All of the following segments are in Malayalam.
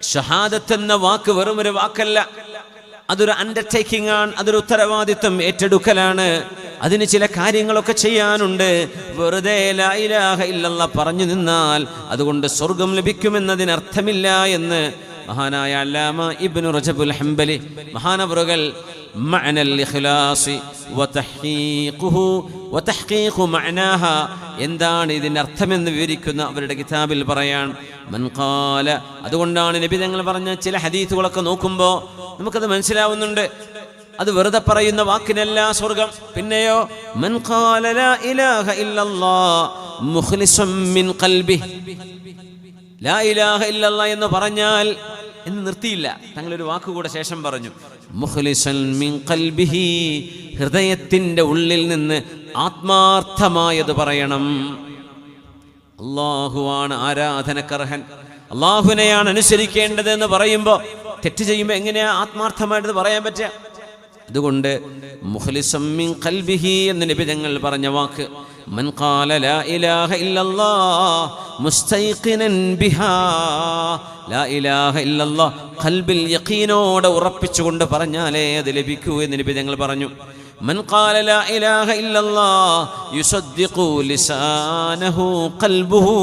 ഷഹാദത്ത് എന്ന വാക്ക് വെറും ഒരു വാക്കല്ല, അതൊരു അണ്ടർടേക്കിംഗ് ആണ്, അതൊരു ഉത്തരവാദിത്വം ഏറ്റെടുക്കലാണ്. അതിന് ചില കാര്യങ്ങളൊക്കെ ചെയ്യാനുണ്ട്. വെറുതെ ലാ ഇലാഹ ഇല്ലല്ലാഹ് പറഞ്ഞു നിന്നാൽ അതുകൊണ്ട് സ്വർഗം ലഭിക്കുമെന്നതിനർത്ഥമില്ല എന്ന് മഹാനായ അല്ലാമ ഇബ്നു റജബുൽ ഹംബലി മഹാനവറുകൾ മഅനൽ ഇഖ്ലാസി വതഹ്ഖീഖുഹു വതഹ്ഖീഖു മഅനാഹ, എന്താണ് ഇതിൻ്റെ അർത്ഥമെന്ന് വിവരിക്കുന്ന അവരുടെ കിതാബിൽ പറയാൻ മൻ ഖാല. അതുകൊണ്ടാണ് നബി തങ്ങൾ പറഞ്ഞ ചില ഹദീസുകളൊക്കെ നോക്കുമ്പോൾ നമുക്കത് മനസ്സിലാവുന്നുണ്ട്. അത് വെറുതെ പറയുന്ന വാക്കിനല്ല സ്വർഗം. പിന്നെയോ മൻ ഖാല ലാ ഇലാഹ ഇല്ലല്ലാഹ് മുഖ്ലിസൻ മിൻ ഖൽബിഹി, ലാ ഇലാഹ ഇല്ലല്ലാഹ് എന്ന് പറഞ്ഞാൽ എന്ന് നിർത്തിയില്ല, തങ്ങളൊരു വാക്കുകൂടെ ശേഷം പറഞ്ഞു മുഖ്ലിസൻ മിൻ ഖൽബിഹി, ഹൃദയത്തിൻ്റെ ഉള്ളിൽ നിന്ന് ആത്മാർത്ഥമായത് പറയണം. അള്ളാഹുവാണ് ആരാധനക്കർഹൻ, അള്ളാഹുവിനെയാണ് അനുസരിക്കേണ്ടത് എന്ന് പറയുമ്പോൾ തെറ്റ് ചെയ്യുമ്പോൾ എങ്ങനെയാ ആത്മാർത്ഥമായിട്ട് പറയാൻ പറ്റുക? അതുകൊണ്ട് മുഖ്ലിസൻ മിൻ ഖൽബിഹി എന്ന് നബി തങ്ങൾ പറഞ്ഞ വാക്ക് മൻ ഖാല ലാ ഇലാഹ ഇല്ലല്ലാഹ് മുസ്തൈഖിനൻ ബിഹാ, ലാ ഇലാഹ ഇല്ലല്ലാഹ് ഖൽബിൽ യഖീനോടെ ഉറപ്പിച്ചുകൊണ്ട് പറഞ്ഞാലേ അത് ലഭിക്കൂ എന്ന് നബി തങ്ങൾ പറഞ്ഞു. മൻ ഖാല ലാ ഇലാഹ ഇല്ലല്ലാഹ് യുസദ്ദിഖു ലിസാനഹു ഖൽബുഹു,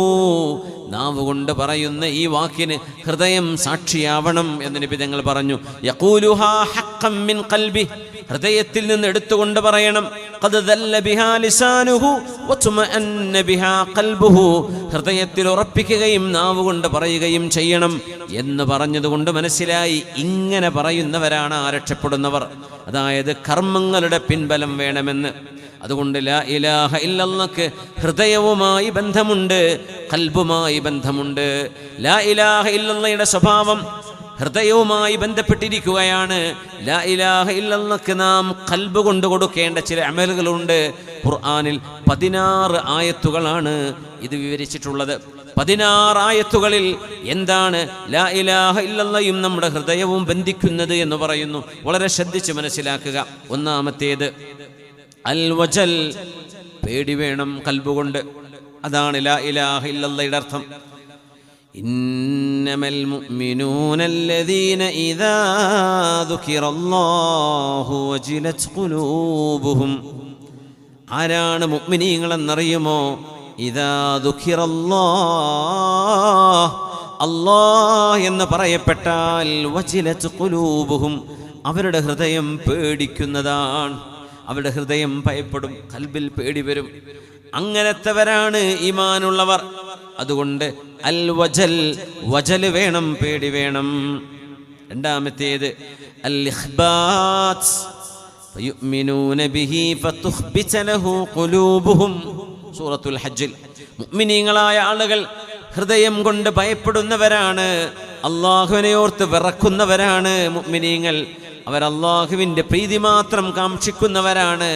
നാവ് കൊണ്ട് പറയുന്ന ഈ വാക്കിന് ഹൃദയം സാക്ഷിയാവണം എന്ന് നബി തങ്ങൾ പറഞ്ഞു. യഖൂലുഹാ ഹഖ്ഖൻ മിൻ ഖൽബി, ഹൃദയത്തിൽ നിന്ന് എടുത്തുകൊണ്ട് പറയണം. ഖദ് ദല്ല ബിഹാ ലിസാനുഹു വതുമഅന്ന ബിഹാ ഖൽബുഹു, ഹൃദയത്തിൽ ഉറപ്പിക്കുകയും നാവ് കൊണ്ട് പറയുകയും ചെയ്യണം എന്ന് പറഞ്ഞതുകൊണ്ട് മനസ്സിലായി ഇങ്ങനെ പറയുന്നവരാണ് രക്ഷപ്പെടുന്നവർ. അതായത് കർമ്മങ്ങളുടെ പിൻബലം വേണമെന്ന്. അതുകൊണ്ട് ലാ ഇലാഹ ഇല്ലല്ലാഹ് ഹൃദയവുമായി ബന്ധമുണ്ട്, ഖൽബുമായി ബന്ധമുണ്ട്. ലാ ഇലാഹ ഇല്ലല്ലാഹയുടെ സ്വഭാവം ഹൃദയവുമായി ബന്ധപ്പെട്ടിരിക്കുകയാണ്. ലാ ഇലാഹ ഇല്ലല്ലാഹ് നാം ഖൽബ് കൊണ്ട് കൊടുക്കേണ്ട ചില അമലുകളുണ്ട്. ഖുർആനിൽ 16 ആയത്തുകളാണ് ഇത് വിവരിച്ചിട്ടുള്ളത്. 16 ആയത്തുകളിൽ എന്താണ് ലാ ഇലാഹ ഇല്ലല്ലാഹയും നമ്മുടെ ഹൃദയവും ബന്ധിക്കുന്നത് എന്ന് പറയുന്നു. വളരെ ശ്രദ്ധിച്ച് മനസ്സിലാക്കുക. ഒന്നാമത്തേത് അൽ വജൽ, പേടി വേണം ഖൽബ് കൊണ്ട്. അതാണ് ലാ ഇലാഹ ഇല്ലല്ലാഹയുടെ അർത്ഥം. ഇന്നമൽ മുഅ്മിനൂന അല്ലദീന ഇദാ ദുകിറല്ലാഹു വജിലത് ഖുലൂബുഹും, ആരാണ് മുഅ്മിനീങ്ങൾ എന്നറിയുമോ? ഇദാ ദുകിറല്ലാഹ്, അല്ലാഹ് എന്ന് പറയപ്പെട്ടാൽ വജിലത് ഖുലൂബുഹും, അവരുടെ ഹൃദയം പേടിക്കുന്നതാണ്, അവരുടെ ഹൃദയം ഭയപ്പെടും, ഖൽബിൽ പേടി വരും. അങ്ങനത്തെവരാണ് ഈമാനുള്ളവർ. അതുകൊണ്ട് അൽ വജൽ, വജൽ വേണം, പേടി വേണം. രണ്ടാമത്തേത് അൽ ഇഖ്ബാത്ത്, ഫയുമിനൂന ബിഹി ഫതുഖ്ബിത ലഹു ഖുലൂബുഹും, സൂറത്തുൽ ഹജ്ജിൽ. മുഅ്മിനീങ്ങളായ ആളുകൾ ഹൃദയം കൊണ്ട് ഭയപ്പെടുന്നവരാണ്, അല്ലാഹുവിനെ ഓർത്ത് വിറക്കുന്നവരാണ് മുഅ്മിനീങ്ങൾ. അവർ അല്ലാഹുവിൻ്റെ പ്രീതി മാത്രം കാക്ഷിക്കുന്നവരാണ്.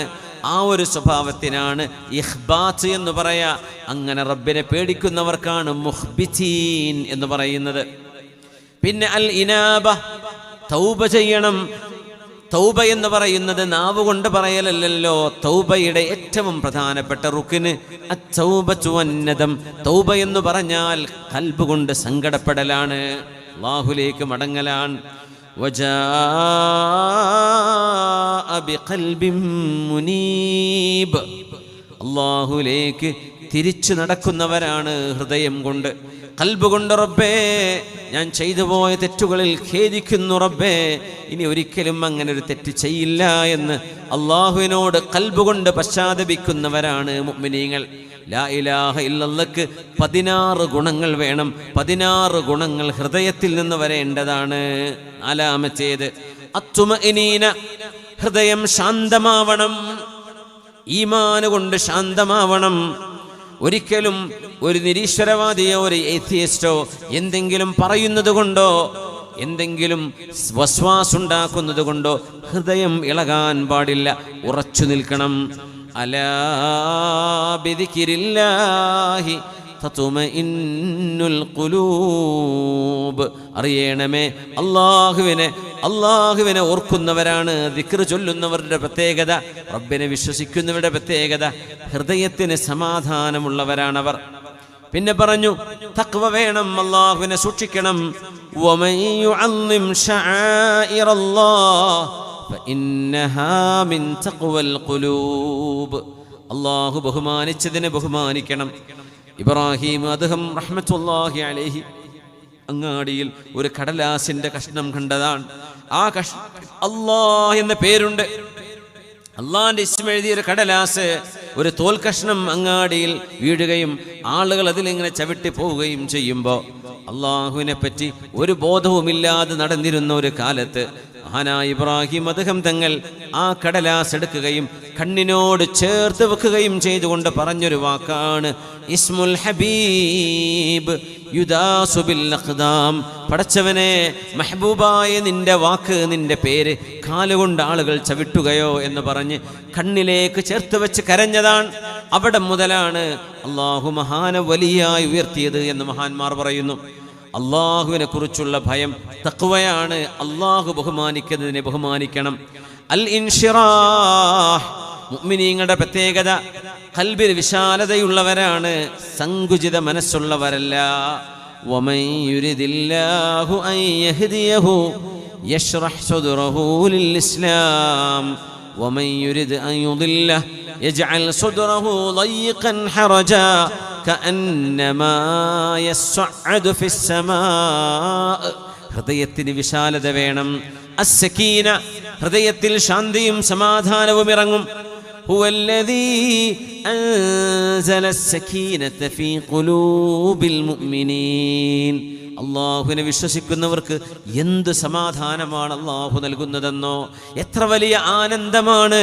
ആ ഒരു സ്വഭാവത്തിനാണ് ഇഖ്ബാത്ത് എന്ന് പറയാ. അങ്ങനെ റബ്ബിനെ പേടിക്കുന്നവർക്കാണ് മുഖ്ബിതീൻ എന്ന് പറയുന്നത്. പിന്നെ അൽ ഇനാബ, തൗബ ചെയ്യണം. തൗബ എന്ന് പറയുന്നത് നാവ് കൊണ്ട് പറയലല്ലോ. തൗബയുടെ ഏറ്റവും പ്രധാനപ്പെട്ട റുക്ന് അത്തൗബതു വന്നദം. തൗബ എന്ന് പറഞ്ഞാൽ ഖൽബ് കൊണ്ട് സങ്കടപ്പെടലാണ്, അല്ലാഹുവിലേക്ക് മടങ്ങലാണ്. വജാഅ ബിഖൽബിൻ മുനീബ്, അല്ലാഹുവിലേക്ക് തിരിച്ചു നടക്കുന്നവരാണ് ഹൃദയം കൊണ്ട്. ഖൽബ് കൊണ്ട് റബ്ബേ ഞാൻ ചെയ്തു പോയ തെറ്റുകളിൽ ഖേദിക്കുന്നു റബ്ബേ, ഇനി ഒരിക്കലും അങ്ങനെ ഒരു തെറ്റ് ചെയ്യില്ല എന്ന് അല്ലാഹുവിനോട് ഖൽബ് കൊണ്ട് പശ്ചാത്തപിക്കുന്നവരാണ് മുഅ്മിനീങ്ങൾ. ലാ ഇലാഹ ഇല്ലല്ലാഹ് 16 ഗുണങ്ങൾ വേണം. 16 ഗുണങ്ങൾ ഹൃദയത്തിൽ നിന്ന് വരേണ്ടതാണ്. നാലാമത്തേത് അത്തുമഇനീന, ഹൃദയം ശാന്തമാവണം, ഈമാൻ കൊണ്ട് ശാന്തമാവണം. ഒരിക്കലും ഒരു നിരീശ്വരവാദിയോ ഒരു എത്തിയിസ്റ്റോ എന്തെങ്കിലും പറയുന്നത് കൊണ്ടോ എന്തെങ്കിലും വസ്വാസുണ്ടാക്കുന്നത് കൊണ്ടോ ഹൃദയം ഇളകാൻ പാടില്ല, ഉറച്ചു നിൽക്കണം. അലാ ബിദിക്രില്ലാഹി തത്മഇന്നുൽ ഖുലൂബ്, അറിയണമേ അല്ലാഹുവിനെ ഓർക്കുന്നവരാണ്, ദിക്ർ ചൊല്ലുന്നവരുടെ പ്രത്യേകത, റബ്ബിനെ വിശ്വസിക്കുന്നവരുടെ പ്രത്യേകത, ഹൃദയത്തിന് സമാധാനമുള്ളവരാണവർ. പിന്നെ പറഞ്ഞു തഖ്വ വേണം, അല്ലാഹുവിനെ സൂക്ഷിക്കണം. വമൻ യുഅല്ലിം ശആഇറല്ലാഹ് ഫഇന്നഹാ മിൻ തഖ്വൽ ഖുലൂബ്. അല്ലാഹു ബഹുമാനിച്ചതിനെ ബഹുമാനിക്കണം. ഇബ്രാഹിം അദ്ദേഹം റഹ്മത്തുള്ളാഹി അലൈഹി അങ്ങാടിയിൽ ഒരു കടലാസിന്റെ കഷ്ണം കണ്ടതാണ്. ആ അല്ലാഹ് എന്ന പേരുണ്ട്, അള്ളാന്റെ ഇസ്മ എഴുതിയ ഒരു കടലാസ്, ഒരു തോൽ കഷ്ണം അങ്ങാടിയിൽ വീഴുകയും ആളുകൾ അതിലിങ്ങനെ ചവിട്ടി പോവുകയും ചെയ്യുമ്പോൾ അള്ളാഹുവിനെ പറ്റി ഒരു ബോധവുമില്ലാതെ നടന്നിരുന്ന ഒരു കാലത്ത് മഹാനായ ഇബ്രാഹിം അദ്ദേഹം തങ്ങൾ ആ കടലാസ് എടുക്കുകയും കണ്ണിനോട് ചേർത്ത് വെക്കുകയും ചെയ്തുകൊണ്ട് പറഞ്ഞൊരു വാക്കാണ് ഇസ്മുൽ ഹബീബ് യുദാസു ബിൽ അഖ്ദാം. പടച്ചവനെ, മെഹബൂബായ നിന്റെ വാക്ക്, നിന്റെ പേര് കാലുകൊണ്ട് ആളുകൾ ചവിട്ടുകയോ എന്ന് പറഞ്ഞ് കണ്ണിലേക്ക് ചേർത്ത് വെച്ച് കരഞ്ഞതാണ്. അവിടെ മുതലാണ് അള്ളാഹു മഹാന വലിയായി ഉയർത്തിയത് എന്ന് മഹാന്മാർ പറയുന്നു. അള്ളാഹുവിനെ കുറിച്ചുള്ള ഭയം തഖ്വയാണ്. അള്ളാഹു ബഹുമാനിക്കുന്നതിനെ ബഹുമാനിക്കണം. അൽ ഇൻഷിറാഹ്, മുഅ്മിനീങ്ങളുടെ പ്രത്യേകത ഖൽബിൽ വിശാലതയുള്ളവരാണ്, സങ്കുചിത മനസ്സുള്ളവരല്ല. വമൻ യുരിദില്ലാഹു അൻ യഹ്ദിയഹു യശ്റഹ് സദ്റഹു ലിൽ ഇസ്ലാം വമൻ യുരിദ് അൻ യുദില്ലഹു യജ്അൽ സദ്റഹു ളയ്യിഖൻ ഹറജാ കഅന്നമാ യസ്അദു ഫിസ് സമാ. ഹൃദയത്തിന് വിശാലത വേണം. അസ്സകീന, ഹൃദയത്തിൽ ശാന്തിയും സമാധാനവും ഇറങ്ങും. ഹുവല്ലദീ അൻസല അസ്സകീനത ഫീ ഖുലൂബിൽ മുഅ്മിനീൻ. അള്ളാഹുവിനെ വിശ്വസിക്കുന്നവർക്ക് എന്ത് സമാധാനമാണ് അള്ളാഹു നൽകുന്നതെന്നോ, എത്ര വലിയ ആനന്ദമാണ്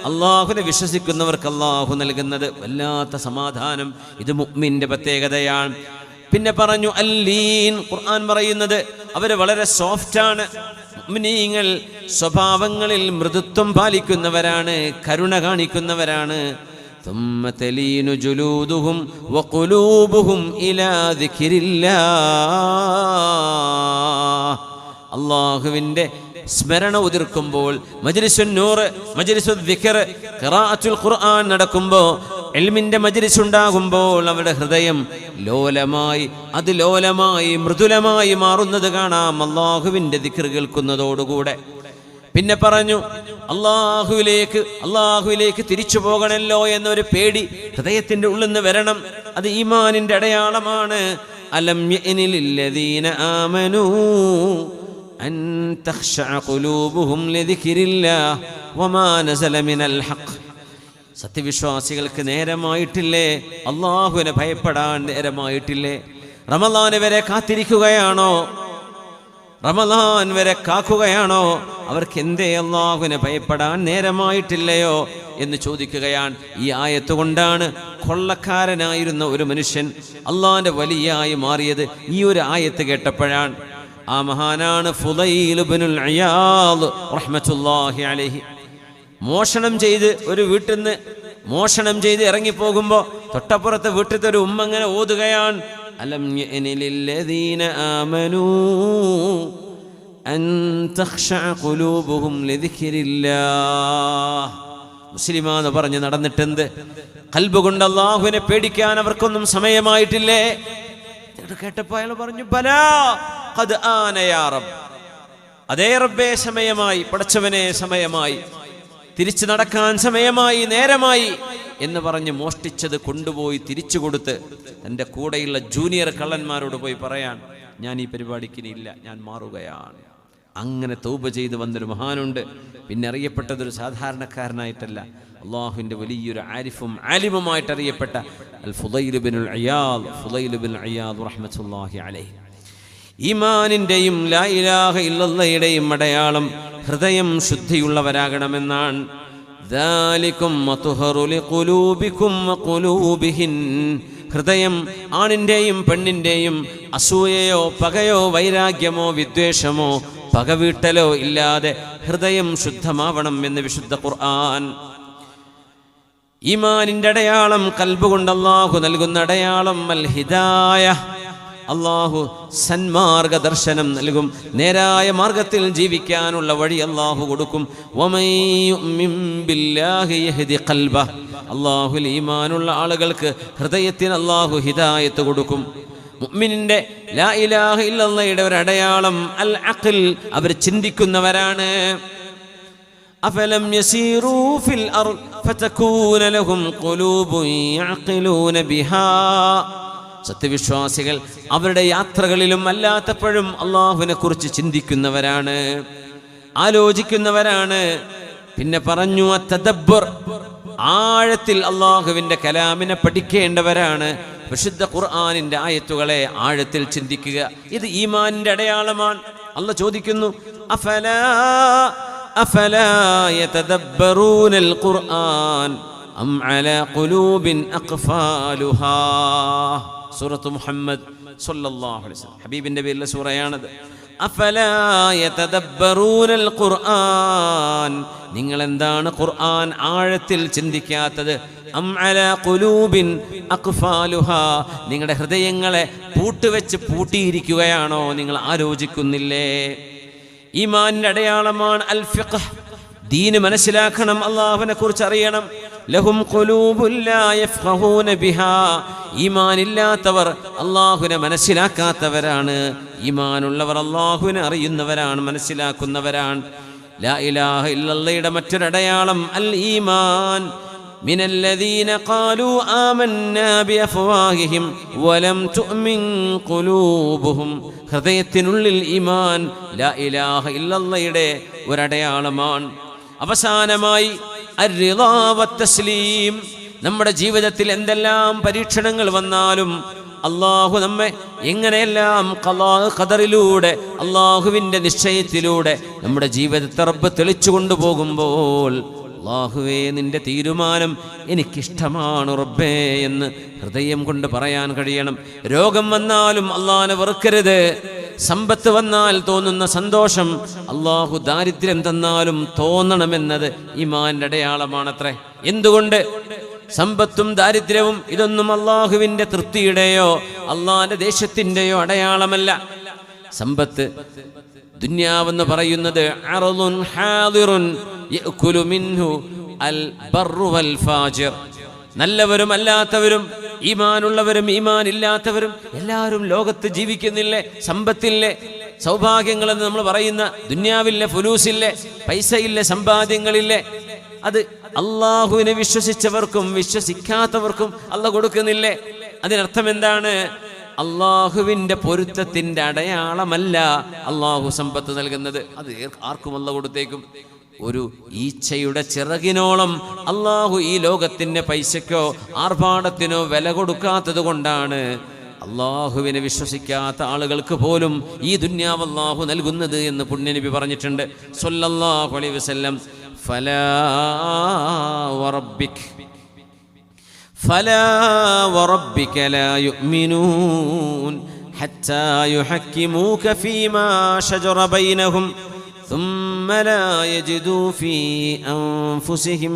അള്ളാഹുവിനെ വിശ്വസിക്കുന്നവർക്ക് അള്ളാഹു നൽകുന്നത്. വല്ലാത്ത സമാധാനം. ഇത് മുഅ്മിന്റെ പ്രത്യേകതയാണ്. പിന്നെ പറഞ്ഞു അല്ലീൻ, ഖുർആൻ പറയുന്നത് അവര് വളരെ സോഫ്റ്റാണ്. മുഅ്മിനീങ്ങൾ സ്വഭാവങ്ങളിൽ മൃദുത്വം പാലിക്കുന്നവരാണ്, കരുണ കാണിക്കുന്നവരാണ്. ثم تلين جلودهم وقلوبهم إلى ذكر الله. അല്ലാഹുവിന്റെ സ്മരണ ഉതിർക്കുമ്പോൾ, മജ്ലിസുൻ നൂർ, മജ്ലിസുൽ ദിക്ർ, ഖിറാഅത്തുൽ ഖുർആൻ നടക്കുമ്പോൾ, ഇൽമിന്റെ മജ്ലിസ് ഉണ്ടാകുമ്പോൾ അവരുടെ ഹൃദയം ലോലമായി, അതിലോലമായി മൃദുലമായി മാറുന്നത് കാണാം അല്ലാഹുവിന്റെ ദിക്ർ കേൾക്കുന്നതോടുകൂടെ. പിന്നെ പറഞ്ഞു അള്ളാഹുവിലേക്ക് തിരിച്ചു പോകണല്ലോ എന്നൊരു പേടി ഹൃദയത്തിന്റെ ഉള്ളിൽ നിന്ന് വരണം. അത് ഈമാനിന്റെ അടയാളമാണ്. അലം യഅനി ലില്ലദീന ആമനൂ അൻ തഖ്ശഅ ഖുലൂബുഹും ലിദിക്രില്ലാഹ് വമാ നസല മിനൽ ഹഖ്. സത്യവിശ്വാസികൾക്ക് നേരമായിട്ടില്ലേ? അള്ളാഹുവിനെ ഭയപ്പെടാൻ നേരമായിട്ടില്ലേ? റമളാൻ വരെ കാത്തിരിക്കുകയാണോ? റമളാൻ വരെ കാക്കുകയാണോ? അവർക്ക് എന്തേ അള്ളാഹുവിനെ ഭയപ്പെടാൻ നേരമായിട്ടില്ലയോ എന്ന് ചോദിക്കുകയാണ്. ഈ ആയത്ത് കൊണ്ടാണ് കൊള്ളക്കാരനായിരുന്ന ഒരു മനുഷ്യൻ അള്ളാഹിന്റെ വലിയായി മാറിയത്. ഈ ഒരു ആയത്ത് കേട്ടപ്പോഴാണ്. ആ മഹാനാണ് ഫുളൈൽ ഇബ്നുൽ ഇയാദ് റഹ്മത്തുള്ളാഹി അലൈഹി. മോഷണം ചെയ്ത് ഒരു വീട്ടിൽ നിന്ന് മോഷണം ചെയ്ത് ഇറങ്ങിപ്പോകുമ്പോൾ തൊട്ടപ്പുറത്തെ വീട്ടിലത്തെ ഒരു ഉമ്മ അങ്ങനെ ഓതുകയാണ്, അലം യഅനി ലില്ലദീന ആമനൂ അൻ തഖ്ശഅ ഖുലൂബുഹും ലിദിക്രില്ലാഹ്. മുസ്ലിമാന്ന് പറഞ്ഞ് നടന്നിട്ടെന്ത്? ഖൽബ് കൊണ്ട് അല്ലാഹുവിനെ പേടിക്കാൻ അവർക്കൊന്നും സമയമായിട്ടില്ലേ? കേട്ടപ്പോൾ അയാൾ പറഞ്ഞു, ബലാ ഖദ് ആന യാ റബ്ബ്. അതേ റബ്ബേ, സമയമായി. പടച്ചവനെ, സമയമായി. തിരിച്ചു നടക്കാൻ സമയമായി, നേരമായി എന്ന് പറഞ്ഞ് മോഷ്ടിച്ചത് കൊണ്ടുപോയി തിരിച്ചു കൊടുത്ത് തൻ്റെ കൂടെയുള്ള ജൂനിയർ കള്ളന്മാരോട് പോയി പറയാൻ, ഞാൻ ഈ പരിപാടിക്കിനില്ല, ഞാൻ മാറുകയാണ്. അങ്ങനെ തൗബ ചെയ്ത് വന്നൊരു മഹാനുണ്ട്. പിന്നെ അറിയപ്പെട്ടതൊരു സാധാരണക്കാരനായിട്ടല്ല, അള്ളാഹുവിൻ്റെ വലിയൊരു ആരിഫും ആലിമുമായിട്ട് അറിയപ്പെട്ട അൽ ഫുളൈൽ ഇബ്നുൽ ഇയാദ് റഹ്മത്തുള്ളാഹി അലൈഹി. ഈമാനിൻ്റെയും ലാ ഇലാഹ ഇല്ലല്ലാഹയുടെയും അടയാളം ഹൃദയം ശുദ്ധിയുള്ളവരാകണമെന്നാണ്. ദാലികും മത്ഹറു ലിഖുലൂബികും വഖുലൂബിഹിൻ. ഹൃദയം ആണിൻ്റെയും പെണ്ണിൻ്റെയും അസൂയയോ പകയോ വൈരാഗ്യമോ വിദ്വേഷമോ പകവീട്ടലോ ഇല്ലാതെ ഹൃദയം ശുദ്ധമാവണം എന്ന് വിശുദ്ധ ഖുർആൻ. ഈമാനിൻ്റെ അടയാളം, ഖൽബ് കൊണ്ട് അല്ലാഹു നൽകുന്ന അടയാളം അൽ ഹിദായ, അള്ളാഹു സന്മാർഗ ദർശനം നൽകും, നേരായ മാർഗത്തിൽ ജീവിക്കാനുള്ള വഴി അള്ളാഹു കൊടുക്കും. വമൻ യുഅ്മിൻ ബില്ലാഹി യഹ്ദി ഖൽബഹ്, അള്ളാഹുൽ ഈമാനുള്ള ആളുകൾക്ക് ഹൃദയത്തിന് അള്ളാഹു ഹിദായത്ത് കൊടുക്കും. മുഅ്മിനിന്റെ ലാ ഇലാഹ ഇല്ലല്ലാഹയുടെ ഒരു അടയാളം അൽ അഖൽ, അവർ ചിന്തിക്കുന്നവരാണ്. അഫലം യസീറൂ ഫിൽ അർദ് ഫതകൂന ലഹും ഖുലൂബുൻ യഅഖിലൂന ബിഹാ, സത്യവിശ്വാസികൾ അവരുടെ യാത്രകളിലും അല്ലാത്തപ്പോഴും അള്ളാഹുവിനെ കുറിച്ച് ചിന്തിക്കുന്നവരാണ്, ആലോചിക്കുന്നവരാണ്. പിന്നെ പറഞ്ഞു തദബ്ബുർ, ആഴത്തിൽ അള്ളാഹുവിൻ്റെ കലാമിനെ പഠിക്കേണ്ടവരാണ്. വിശുദ്ധ ഖുർആനിന്റെ ആയത്തുകളെ ആഴത്തിൽ ചിന്തിക്കുക, ഇത് ഈമാനിന്റെ അടയാളമാണ്. അള്ളാഹ് ചോദിക്കുന്നു, അഫലാ യതദബ്ബറൂനൽ ഖുർആൻ അം അലാ ഖുലൂബിൻ അഖ്ഫാലുഹാ. സൂറത്ത് മുഹമ്മദ് സ്വല്ലല്ലാഹു അലൈഹി വസല്ലം, ഹബീബിന്റെ പേരിലെ സൂറയാണത്. അഫലാ യതദബ്ബറൂനൽ ഖുർആൻ, നിങ്ങൾ എന്താണ് ഖുർആൻ ആഴത്തിൽ ചിന്തിക്കാത്തത്? അം അലാ ഖുലൂബിൻ അഖ്ഫാലുഹാ, നിങ്ങളുടെ ഹൃദയങ്ങളെ പൂട്ടുവെച്ച് പൂട്ടിയിരിക്കുകയാണോ? നിങ്ങൾ ആലോചിക്കുന്നില്ലേ? ഈമാനിന്റെ അടയാളമാണ് അൽ ഫിഖ്, ദീന് മനസ്സിലാക്കണം, അള്ളാഹുവിനെ കുറിച്ച് അറിയണം. ലഹും ഖുലൂബുൻ ലാ യഫ്ഖഹൂന ബിഹാ, ഈമാനില്ലാത്തവർ അള്ളാഹുവിനെ മനസ്സിലാക്കാത്തവരാണ്. ഈമാനുള്ളവർ അള്ളാഹുവിനെ അറിയുന്നവരാണ്, മനസ്സിലാക്കുന്നവരാണ്. ലാ ഇലാഹ ഇല്ലല്ലാഹയുടെ മറ്റൊരടയാളം അൽ ഈമാൻ. മിനല്ലദീന ഖാലൂ ആമന്നാ ബിഅഫ്വാഹിഹിം വലം തുഅ്മിൻ ഖുലൂബുഹും, ഹൃദയത്തിനുള്ളിൽ ഈമാൻ ലാ ഇലാഹ ഇല്ലല്ലാഹയുടെ ഒരടയാളമാണ്. അവസാനമായി അർറിളാ വത്തസ്ലീം, നമ്മുടെ ജീവിതത്തിൽ എന്തെല്ലാം പരീക്ഷണങ്ങൾ വന്നാലും അള്ളാഹു നമ്മെ എങ്ങനെയെല്ലാം ഖദറിലൂടെ അള്ളാഹുവിൻ്റെ നിശ്ചയത്തിലൂടെ നമ്മുടെ ജീവിതത്തെ റബ്ബ് തെളിച്ചു കൊണ്ടുപോകുമ്പോൾ, അള്ളാഹുവേ നിന്റെ തീരുമാനം എനിക്കിഷ്ടമാണ് റബ്ബേ എന്ന് ഹൃദയം കൊണ്ട് പറയാൻ കഴിയണം. രോഗം വന്നാലും അള്ളാഹനെ വെറുക്കരുത്. സമ്പത്ത് വന്നാൽ തോന്നുന്ന സന്തോഷം അള്ളാഹു ദാരിദ്ര്യം തന്നാലും തോന്നണമെന്നത് ഈമാന്റെ അടയാളമാണത്രേ. എന്തുകൊണ്ട്? സമ്പത്തും ദാരിദ്ര്യവും ഇതൊന്നും അള്ളാഹുവിൻ്റെ തൃപ്തിയുടെയോ അള്ളാഹിന്റെ ദേശത്തിൻ്റെയോ അടയാളമല്ല. സമ്പത്ത്, ദുന്യാവെന്ന് പറയുന്നത് അർളുൻ ഹാദിറുൻ യഅ്കുലു മിൻഹു അൽ ബർറു വൽ ഫാജിർ, നല്ലവരും അല്ലാത്തവരും, ഈമാനുള്ളവരും ഈമാനില്ലാത്തവരും എല്ലാവരും ലോകത്ത് ജീവിക്കുന്നില്ലേ? സമ്പത്തില്ലേ, സൗഭാഗ്യങ്ങളെന്ന് നമ്മൾ പറയുന്ന ദുന്യാവില്ലേ, ഫുലൂസില്ലേ, പൈസയില്ലേ, സമ്പാദ്യങ്ങളില്ലേ? അത് അള്ളാഹുവിനെ വിശ്വസിച്ചവർക്കും വിശ്വസിക്കാത്തവർക്കും അള്ളാഹ് കൊടുക്കുന്നില്ലേ? അതിനർത്ഥം എന്താണ്? അള്ളാഹുവിൻ്റെ പൊരുത്തത്തിൻ്റെ അടയാളമല്ല അള്ളാഹു സമ്പത്ത് നൽകുന്നത്. അത് ആർക്കും അള്ളാഹ് കൊടുത്തേക്കും. ഒരു ഈച്ചയുടെ ചിറകിനോളം അള്ളാഹു ഈ ലോകത്തിൻ്റെ പൈസയ്ക്കോ ആർഭാടത്തിനോ വില കൊടുക്കാത്തത് കൊണ്ടാണ് അള്ളാഹുവിനെ വിശ്വസിക്കാത്ത ആളുകൾക്ക് പോലും ഈ ദുന്യാവ് അള്ളാഹു നൽകുന്നത് എന്ന് പുണ്യനബി പറഞ്ഞിട്ടുണ്ട് സ്വല്ലല്ലാഹു അലൈഹി വസല്ലം. ഫലാ വറബ്ബിക ലാ യുഅ്മിനൂൻ ഹത്താ യുഹക്കിമൂക ഫീമാ ശജറ ബൈനഹും ثم لا يجدوا في أنفسهم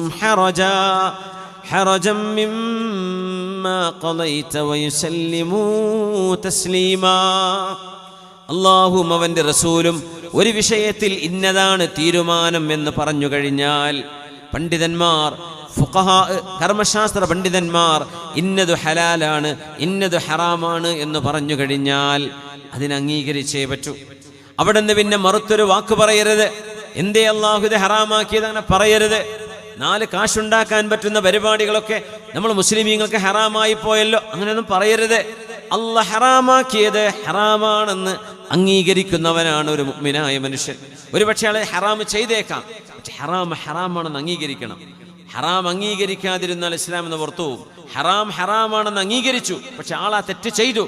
حرجا مما قضيت ويسلموا تسليما. അള്ളാഹുവും അവൻ്റെ റസൂലും ഒരു വിഷയത്തിൽ ഇന്നതാണ് തീരുമാനം എന്ന് പറഞ്ഞു കഴിഞ്ഞാൽ, പണ്ഡിതന്മാർ, ഫുഖഹാ, കർമ്മശാസ്ത്ര പണ്ഡിതന്മാർ ഇന്നത് ഹലാലാണ് ഇന്നത് ഹറാമാണ് എന്ന് പറഞ്ഞു കഴിഞ്ഞാൽ അതിനെ അംഗീകരിച്ചേ പറ്റൂ. അവിടെ നിന്ന് പിന്നെ മറുത്തൊരു വാക്ക് പറയരുത്. എന്തേ അള്ളാഹു ഇത് ഹറാമാക്കിയത് അങ്ങനെ പറയരുത്. 4 കാശുണ്ടാക്കാൻ പറ്റുന്ന പരിപാടികളൊക്കെ നമ്മൾ മുസ്ലിമീങ്ങൾക്ക് ഹറാമായി പോയല്ലോ, അങ്ങനെയൊന്നും പറയരുത്. അള്ളാഹ് ഹറാമാക്കിയത് ഹറാമാണെന്ന് അംഗീകരിക്കുന്നവനാണ് ഒരു മുഅ്മിനായ മനുഷ്യൻ. ഒരുപക്ഷെ ആളെ ഹറാം ചെയ്തേക്കാം, പക്ഷെ ഹറാമാണെന്ന് അംഗീകരിക്കണം. ഹറാം അംഗീകരിക്കാതിരുന്നാൽ ഇസ്ലാം എന്ന് പുറത്തു പോകും. ഹറാം ഹറാമാണെന്ന് അംഗീകരിച്ചു, പക്ഷെ ആളാ തെറ്റ് ചെയ്തു.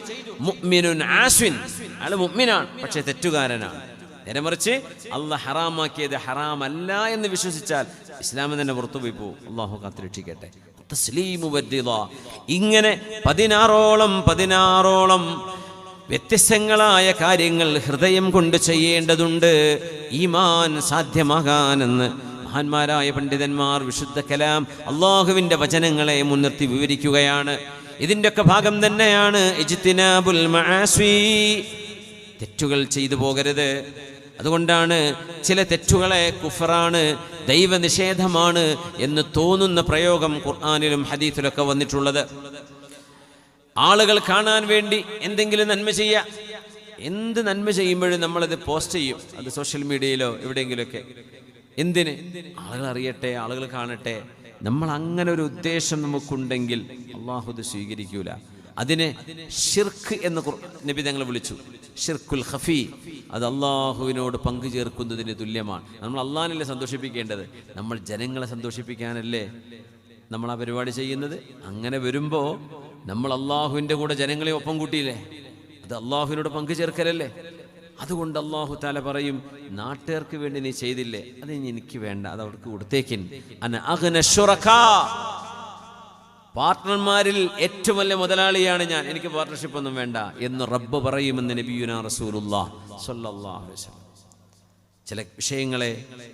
മുഅ്മിനുൻ ആസ്വിൻ, അയാൾ മുഅ്മിനാണ് പക്ഷെ തെറ്റുകാരനാണ്. നേരെ മറിച്ച് അള്ളാഹ് ഹറാമാക്കിയത് ഹറാമല്ല എന്ന് വിശ്വസിച്ചാൽ ഇസ്ലാമിൽ തന്നെ പുറത്തുപോയി പോകും. അള്ളാഹു കാത്തുരക്ഷിക്കട്ടെ. തസ്ലീമു വദ്ദിദാ, ഇങ്ങനെ 16ഓളം വ്യത്യസ്തങ്ങളായ കാര്യങ്ങൾ ഹൃദയം കൊണ്ട് ചെയ്യേണ്ടതുണ്ട് ഈമാൻ സാധ്യമാകാനെന്ന് മഹാന്മാരായ പണ്ഡിതന്മാർ വിശുദ്ധ കലാം അള്ളാഹുവിൻ്റെ വചനങ്ങളെ മുൻനിർത്തി വിവരിക്കുകയാണ്. ഇതിൻ്റെയൊക്കെ ഭാഗം തന്നെയാണ് ഇജ്തിനാബുൽ മആസി, തെറ്റുകൾ ചെയ്തു പോകരുത്. അതുകൊണ്ടാണ് ചില തെറ്റുകളെ കുഫറാണ്, ദൈവനിഷേധമാണ് എന്ന് തോന്നുന്ന പ്രയോഗം ഖുർആനിലും ഹദീസിലൊക്കെ വന്നിട്ടുള്ളത്. ആളുകൾ കാണാൻ വേണ്ടി എന്തെങ്കിലും നന്മ ചെയ്യുക, എന്ത് നന്മ ചെയ്യുമ്പോഴും നമ്മളത് പോസ്റ്റ് ചെയ്യും, അത് സോഷ്യൽ മീഡിയയിലോ എവിടെയെങ്കിലുമൊക്കെ. എന്തിന്? ആളുകൾ അറിയട്ടെ, ആളുകൾ കാണട്ടെ. നമ്മൾ അങ്ങനെ ഒരു ഉദ്ദേശം നമുക്കുണ്ടെങ്കിൽ അള്ളാഹു ഇത് സ്വീകരിക്കൂല. അതിനെ ഷിർക്ക് എന്ന് നബി തങ്ങൾ വിളിച്ചു, ഷിർക്കുൽ ഖഫി. അത് അള്ളാഹുവിനോട് പങ്കു ചേർക്കുന്നതിന് തുല്യമാണ്. നമ്മൾ അള്ളാഹിനല്ലേ സന്തോഷിപ്പിക്കേണ്ടത്, നമ്മൾ ജനങ്ങളെ സന്തോഷിപ്പിക്കാനല്ലേ നമ്മൾ ആ പരിപാടി ചെയ്യുന്നത്. അങ്ങനെ വരുമ്പോൾ നമ്മൾ അള്ളാഹുവിൻ്റെ കൂടെ ജനങ്ങളെ ഒപ്പം കൂട്ടിയില്ലേ, അത് അള്ളാഹുവിനോട് പങ്കു ചേർക്കലല്ലേ. അതുകൊണ്ട് അള്ളാഹു താല പറയും, നാട്ടുകാർക്ക് വേണ്ടി നീ ചെയ്തില്ലേ, അത് എനിക്ക് വേണ്ട, അത് അവർക്ക് കൊടുത്തേക്കിൻ. പാർട്ട്ണർമാരിൽ ഏറ്റവും വലിയ മുതലാളിയാണ് ഞാൻ, എനിക്ക് പാർട്ട്ണർഷിപ്പ് ഒന്നും വേണ്ട എന്ന് റബ്ബ് പറയുമെന്ന് നബിയുനാ റസൂലുള്ളാഹി സ്വല്ലല്ലാഹു അലൈഹി വസല്ലം. ചില വിഷയങ്ങളെ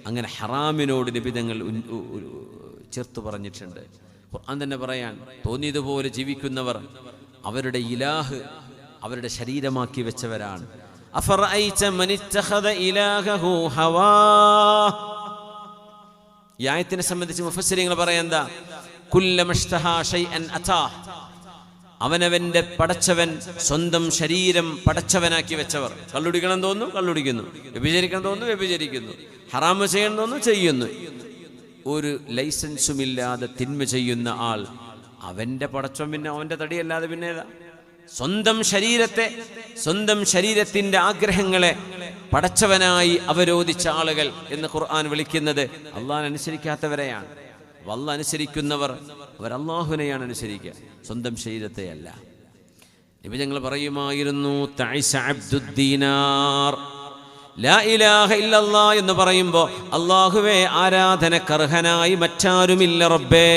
അങ്ങനെ ഹറാമിനോട് നിബിധങ്ങൾ ചേർത്ത് പറഞ്ഞിട്ടുണ്ട്. ഖുർആൻ തന്നെ പറയാൻ, തോന്നിയതുപോലെ ജീവിക്കുന്നവർ അവരുടെ ഇലാഹ് അവരുടെ ശരീരമാക്കി വെച്ചവരാണ്. അഫറഅയ്ത മനിത്തഖദ ഇലാഹഹു ഹവാ. ഈ ആയത്തിനെ സംബന്ധിച്ച് മുഫസ്സിരീങ്ങൾ പറയാൻ എന്താ, കുല്ലമഷ്തഹാ ഷൈഅൻ അതാ, അവനവന്റെ പടച്ചവൻ സ്വന്തം ശരീരം പടച്ചവനാക്കി വെച്ചവർ. കള്ളുടിക്കണം തോന്നുന്നു കള്ളുടിക്കുന്നു, വ്യഭിചരിക്കണം തോന്നുന്നു വ്യഭിചരിക്കുന്നു, ഹറാമ് ചെയ്യണം തോന്നുന്നു ചെയ്യുന്നു. ഒരു ലൈസൻസുമില്ലാതെ തിന്മ ചെയ്യുന്ന ആൾ അവന്റെ പടച്ചവൻ, പിന്നെ അവന്റെ തടിയല്ലാതെ പിന്നെ ഏതാ? സ്വന്തം ശരീരത്തെ, സ്വന്തം ശരീരത്തിന്റെ ആഗ്രഹങ്ങളെ പടച്ചവനായി അവരോധിച്ച ആളുകൾ എന്ന് ഖുർആൻ വിളിക്കുന്നത് അള്ളാഹ് അനുസരിക്കാത്തവരെയാണ്. അള്ളാഹ് അനുസരിക്കുന്നവർ അവർ അള്ളാഹുവിനെയാണ് അനുസരിക്കുക, സ്വന്തം ശരീരത്തെ അല്ല. നബി ഞങ്ങൾ പറയുമായിരുന്നു, തഅസ അബ്ദുദ്ദീനാർ, ലാ ഇലാഹ ഇല്ലല്ലാഹ് എന്ന് പറയുമ്പോൾ അള്ളാഹുവേ ആരാധനക്കർഹനായി മറ്റാരുമില്ല റബ്ബേ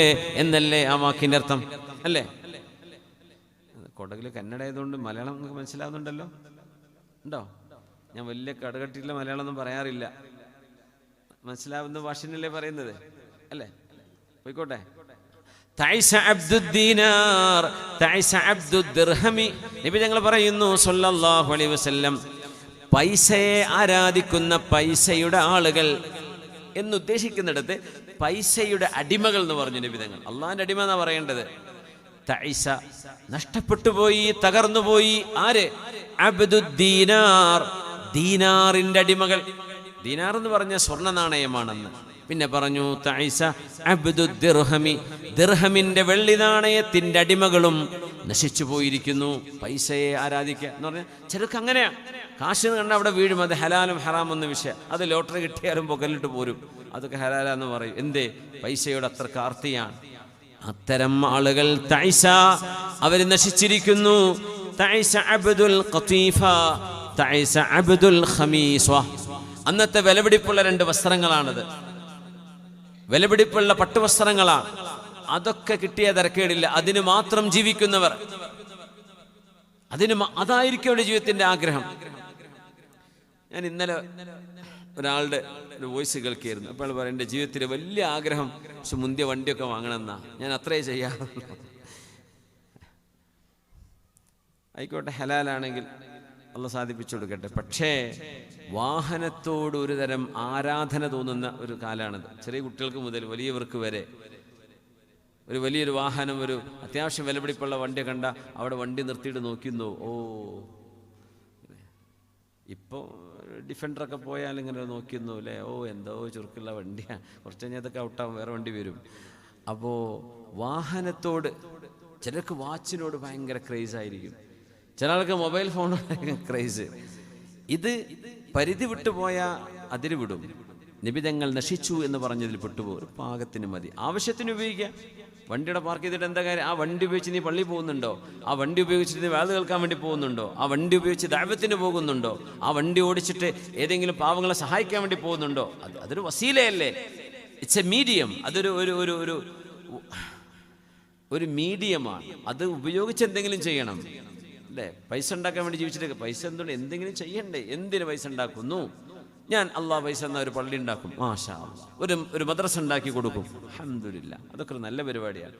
എന്നല്ലേ ആ വാക്കിൻ്റെ അർത്ഥം അല്ലേ? കൊടകിൽ കന്നഡ ആയതുകൊണ്ട് മലയാളം നിങ്ങൾക്ക് മനസ്സിലാവുന്നുണ്ടല്ലോ, ഉണ്ടോ? ഞാൻ വലിയ കടകട്ടിയുള്ള മലയാളം ഒന്നും പറയാറില്ല, മനസ്സിലാവുന്ന ഭാഷനല്ലേ പറയുന്നത് അല്ലേ? പോയിക്കോട്ടെ. തഅസ അബ്ദുദ്ദീനാർ തഅസ അബ്ദുദ്ദിർഹമി. നബി ഞങ്ങൾ പറയുന്നു സ്വല്ലല്ലാഹു അലൈഹി വസല്ലം, പൈസയെ ആരാധിക്കുന്ന പൈസയുടെ ആളുകൾ എന്നുദ്ദേശിക്കുന്നിടത്ത് പൈസയുടെ അടിമകൾ എന്ന് പറഞ്ഞു നബി തങ്ങൾ. അള്ളാഹിന്റെ അടിമ എന്നാ പറയേണ്ടത്. തഅസ നഷ്ടപ്പെട്ടുപോയി, തകർന്നുപോയി. ആര്? അബ്ദുദ്ദീനാർ, ദീനാറിന്റെ അടിമകൾ. ദീനാർ എന്ന് പറഞ്ഞ സ്വർണ്ണ നാണയമാണെന്ന്. പിന്നെ പറഞ്ഞു തഅസ അബ്ദുദ്ദിർഹമി, ദിർഹമിന്റെ വെള്ളി നാണയത്തിന്റെ അടിമകളും നശിച്ചു പോയിരിക്കുന്നു. പൈസയെ ആരാധിക്കുക എന്ന് പറഞ്ഞാൽ ചിലർക്ക് അങ്ങനെയാ, കാശ് കണ്ട അവിടെ വീഴും, അത് ഹലാലും ഹറാം എന്ന വിഷയം. അത് ലോട്ടറി കിട്ടിയാലും പൊക്കലിട്ട് പോരും, അതൊക്കെ ഹലാലാന്ന് പറയും. എന്തേ? പൈസയോട് അത്ര കാർത്തിയാണ്. അത്തരം ആളുകൾ തഅസ, അവർ നശിച്ചിരിക്കുന്നു. തഅസ അബ്ദുൽ ഖതീഫ തഅസ അബ്ദുൽ ഖമീസ. അന്നത്തെ വിലപിടിപ്പുള്ള 2 വസ്ത്രങ്ങളാണത്, വിലപിടിപ്പുള്ള പട്ടുവസ്ത്രങ്ങളാണ്. അതൊക്കെ കിട്ടിയ തരക്കേടില്ല, അതിന് മാത്രം ജീവിക്കുന്നവർ, അതായിരിക്കും അവരുടെ ജീവിതത്തിന്റെ ആഗ്രഹം. ഞാൻ ഇന്നലെ ഒരാളുടെ ഒരു വോയിസ് കേൾക്കുകയായിരുന്നു. അപ്പോൾ പറയും, എൻ്റെ ജീവിതത്തിൽ വലിയ ആഗ്രഹം പക്ഷെ മുന്തിയ വണ്ടിയൊക്കെ വാങ്ങണമെന്നാ. ഞാൻ അത്രേ ചെയ്യാറുള്ളൂ. ആയിക്കോട്ടെ, ഹലാലാണെങ്കിൽ അള്ളാഹ് സാധിപ്പിച്ചു കൊടുക്കട്ടെ. പക്ഷേ വാഹനത്തോട് ഒരു തരം ആരാധന തോന്നുന്ന ഒരു കാലമാണത്. ചെറിയ കുട്ടികൾക്ക് മുതൽ വലിയവർക്ക് വരെ ഒരു വലിയൊരു വാഹനം, ഒരു അത്യാവശ്യം വിലപിടിപ്പുള്ള വണ്ടി കണ്ട അവിടെ വണ്ടി നിർത്തിയിട്ട് നോക്കുന്നു. ഓ, ഇപ്പോൾ ഡിഫൻഡറൊക്കെ പോയാൽ ഇങ്ങനെ നോക്കുന്നു അല്ലേ, ഓ എന്തോ ചുരുക്കുള്ള വണ്ടിയാണ്, കുറച്ച് കഴിഞ്ഞാൽ അതൊക്കെ ഔട്ടാവും, വേറെ വണ്ടി വരും. അപ്പോൾ വാഹനത്തോട്, ചിലർക്ക് വാച്ചിനോട് ഭയങ്കര ക്രേസായിരിക്കും, ചില ആൾക്ക് മൊബൈൽ ഫോണോട് ക്രേസ്. ഇത് പരിധി വിട്ടുപോയ അതിര് വിടും. നിബിധങ്ങൾ നശിച്ചു എന്ന് പറഞ്ഞതിൽ പെട്ടുപോകും. ഒരു പാകത്തിന് മതി, ആവശ്യത്തിന് ഉപയോഗിക്കുക. വണ്ടിയുടെ പാർക്ക് ചെയ്തിട്ട് എന്താ കാര്യം? ആ വണ്ടി ഉപയോഗിച്ച് നീ പള്ളി പോകുന്നുണ്ടോ? ആ വണ്ടി ഉപയോഗിച്ചിട്ട് നീ വാത് കേൾക്കാൻ വേണ്ടി പോകുന്നുണ്ടോ? ആ വണ്ടി ഉപയോഗിച്ച് ദഅവത്തിന് പോകുന്നുണ്ടോ? ആ വണ്ടി ഓടിച്ചിട്ട് ഏതെങ്കിലും പാവങ്ങളെ സഹായിക്കാൻ വേണ്ടി പോകുന്നുണ്ടോ? അതൊരു വസീലയല്ലേ? It's A medium. അതൊരു ഒരു ഒരു ഒരു ഒരു മീഡിയമാണ്. അത് ഉപയോഗിച്ച് എന്തെങ്കിലും ചെയ്യണം അല്ലേ? പൈസ ഉണ്ടാക്കാൻ വേണ്ടി ജീവിച്ചിട്ട് പൈസ എന്തെങ്കിലും ചെയ്യണ്ടേ? എന്തിന് പൈസ ഉണ്ടാക്കുന്നു? ഞാൻ അള്ളാഹ് പൈസ എന്നാൽ ഒരു പള്ളി ഉണ്ടാക്കും, മാഷാ അല്ലാഹ്, ഒരു മദ്രസ ഉണ്ടാക്കി കൊടുക്കും, അൽഹംദുലില്ലാഹ്. അതൊക്കെ ഒരു നല്ല പരിപാടിയാണ്.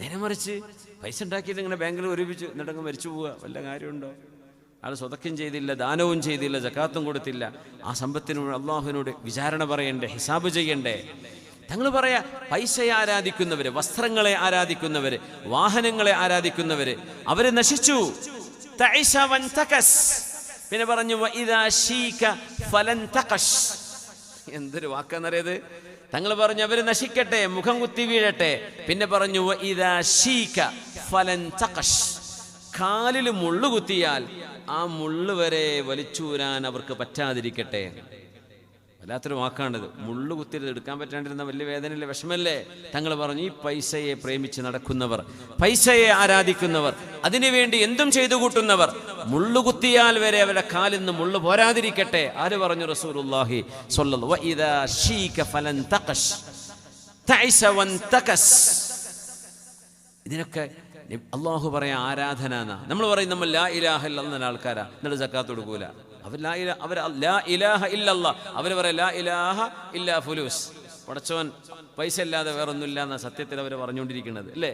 നേരെ മറിച്ച് പൈസ ഉണ്ടാക്കിയിട്ട് ഇങ്ങനെ ബാങ്കിൽ ഒരുമിച്ച് എന്നിട്ടങ്ങ് മരിച്ചു പോവുക, വല്ല കാര്യമുണ്ടോ? ആൾ സ്വതക്കം ചെയ്തില്ല, ദാനവും ചെയ്തില്ല, സകാത്തും കൊടുത്തില്ല. ആ സമ്പത്തിനോട് അള്ളാഹുവിനോട് വിചാരണ പറയണ്ടേ, ഹിസാബ് ചെയ്യണ്ടേ? തങ്ങൾ പറയാ, പൈസയെ ആരാധിക്കുന്നവര്, വസ്ത്രങ്ങളെ ആരാധിക്കുന്നവര്, വാഹനങ്ങളെ ആരാധിക്കുന്നവര്, അവര് നശിച്ചു. പിന്നെ പറഞ്ഞു എന്തൊരു വാക്കാന്നറിയത്? തങ്ങൾ പറഞ്ഞു അവര് നശിക്കട്ടെ, മുഖം കുത്തി വീഴട്ടെ. പിന്നെ പറഞ്ഞു കാലിൽ മുള്ളു കുത്തിയാൽ ആ മുള്ളു വരെ വലിച്ചൂരാൻ അവർക്ക് പറ്റാതിരിക്കട്ടെ. വല്ലാത്തൊരു വാക്കാണിത്. മുള്ളു കുത്തിയത് എടുക്കാൻ പറ്റാണ്ടിരുന്ന വലിയ വേദനയിലെ വിഷമല്ലേ? തങ്ങൾ പറഞ്ഞു, ഈ പൈസയെ പ്രേമിച്ച് നടക്കുന്നവർ, പൈസയെ ആരാധിക്കുന്നവർ, അതിനുവേണ്ടി എന്തും ചെയ്തു കൂട്ടുന്നവർ, മുള്ളുകുത്തിയാൽ വരെ അവരുടെ കാലിൽ നിന്ന് മുള്ളു പോരാതിരിക്കട്ടെ. ആര് പറഞ്ഞു? റസൂലുള്ളാഹി സ്വല്ലല്ലാഹു അലൈഹി വസല്ലം. ഇതിനൊക്കെ അള്ളാഹു പറയാ ആരാധന എന്നാ. നമ്മൾ പറയും നമ്മൾ ലാ ഇലാഹ ഇല്ലല്ലാഹ് ആൾക്കാരാ, എന്നിട്ട് സക്കാത്ത് കൊടുക്കൂല. അവർ ലാ ഇലാഹ ഇല്ലല്ലാഹ്, അവർ പറയാം ലാ ഇലാഹ ഇല്ലാ ഫുലൂസ്. പടച്ചവൻ പൈസ ഇല്ലാതെ വേറൊന്നുമില്ല എന്ന സത്യത്തിൽ അവർ പറഞ്ഞുകൊണ്ടിരിക്കുന്നത് അല്ലേ?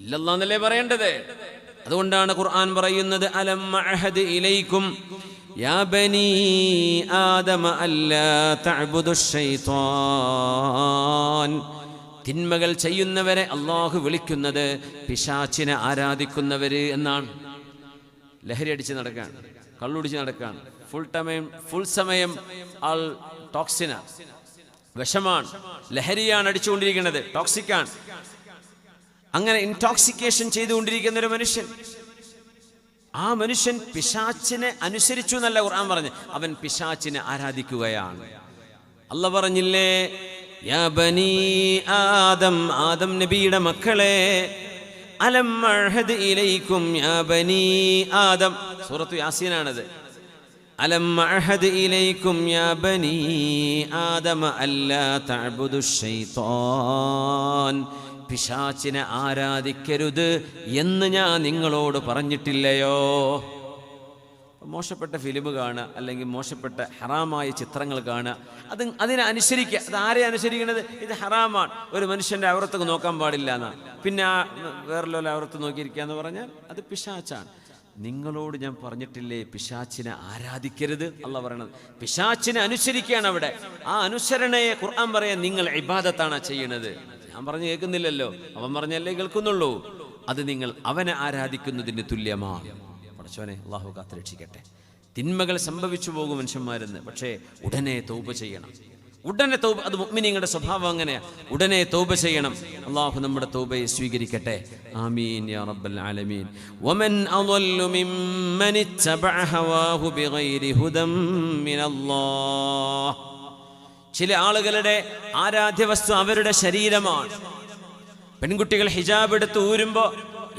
ഇല്ലല്ലാഹ് എന്നല്ലേ പറയേണ്ടത്. അതുകൊണ്ടാണ് ഖുർആൻ പറയുന്നത്, അലം അഹദ് ഇലൈക്കും യാ ബനി ആദമ അല്ലാ തഅബുദുശ് ശൈത്വാൻ. തിന്മകൾ ചെയ്യുന്നവരെ അള്ളാഹു വിളിക്കുന്നത് പിശാചിനെ ആരാധിക്കുന്നവര് എന്നാണ്. ലഹരി അടിച്ച് നടക്കാണ്, കള്ളുടിച്ച് നടക്കാണ്, ഫുൾ സമയം ആൾ ടോക്സിന, വിഷമാണ്, ലഹരിയാണ് അടിച്ചുകൊണ്ടിരിക്കുന്നത്, ടോക്സിക്കാണ്. അങ്ങനെ ഇൻടോക്സിക്കേഷൻ ചെയ്തുകൊണ്ടിരിക്കുന്ന ഒരു മനുഷ്യൻ, ആ മനുഷ്യൻ പിശാചിനെ അനുസരിച്ചു എന്നല്ല ഖുർആൻ പറഞ്ഞു, അവൻ പിശാചിനെ ആരാധിക്കുകയാണ്. അല്ലാഹു പറഞ്ഞില്ലേ, യാ ബനി ആദം, ആദം നബിയുടെ മക്കളെ, അലം അഹദ് ഇലൈക്കും യാ ബനി ആദം, സൂറത്തു യാസീനാണത്. അലം അഹദ് ഇലൈക്കും യാ ബനി ആദം അല്ലാ തഅബുദുശ് ശൈത്വാൻ. പിശാചിനെ ആരാധിക്കരുത് എന്ന് ഞാൻ നിങ്ങളോട് പറഞ്ഞിട്ടില്ലയോ? മോശപ്പെട്ട ഫിലിം കാണുക, അല്ലെങ്കിൽ മോശപ്പെട്ട ഹറാമായ ചിത്രങ്ങൾ കാണുക, അതിനെ അനുസരിക്കുക. അത് ആരെ അനുസരിക്കുന്നത്? ഇത് ഹറാമാണ്, ഒരു മനുഷ്യൻ്റെ ഔറത്തൊക്കെ നോക്കാൻ പാടില്ല എന്നാണ്. പിന്നെ വേറെല്ലോ ഔറത്ത് നോക്കിയിരിക്കുക എന്ന് പറഞ്ഞാൽ അത് പിശാച്ചാണ്. നിങ്ങളോട് ഞാൻ പറഞ്ഞിട്ടില്ലേ പിശാചിനെ ആരാധിക്കരുത്? അള്ളാഹ് പറയണത് പിശാചിനെ അനുസരിക്കുകയാണ് അവിടെ. ആ അനുസരണയെ ഖുർആൻ പറയാൻ നിങ്ങൾ ഇബാദത്താണ് ചെയ്യണത്. ഞാൻ പറഞ്ഞു കേൾക്കുന്നില്ലല്ലോ, അവൻ പറഞ്ഞല്ലേ കേൾക്കുന്നുള്ളൂ. അത് നിങ്ങൾ അവനെ ആരാധിക്കുന്നതിന് തുല്യമാണ്. പടച്ചോനെ അള്ളാഹു കാത്തുരക്ഷിക്കട്ടെ. തിന്മകൾ സംഭവിച്ചു പോകും മനുഷ്യന്മാരെന്ന്, പക്ഷേ ഉടനെ തൗബ ചെയ്യണം. ഉടനെ തൗബ, അത് മുഅ്മിനീങ്ങളുടെ സ്വഭാവം അങ്ങനെയാ, ഉടനെ തൗബ ചെയ്യണം. അള്ളാഹു നമ്മുടെ തൗബയെ സ്വീകരിക്കട്ടെ. ആമീൻ യാ റബ്ബൽ ആലമീൻ. വമൻ അളല്ലു മിമ്മൻ ഇത്തബഅ ഹവാഹു ബിഗൈരി ഹുദം മിനല്ലാഹ്. ചില ആളുകളുടെ ആരാധ്യ വസ്തു അവരുടെ ശരീരമാണ്. പെൺകുട്ടികൾ ഹിജാബ് എടുത്ത് ഊരുമ്പോൾ,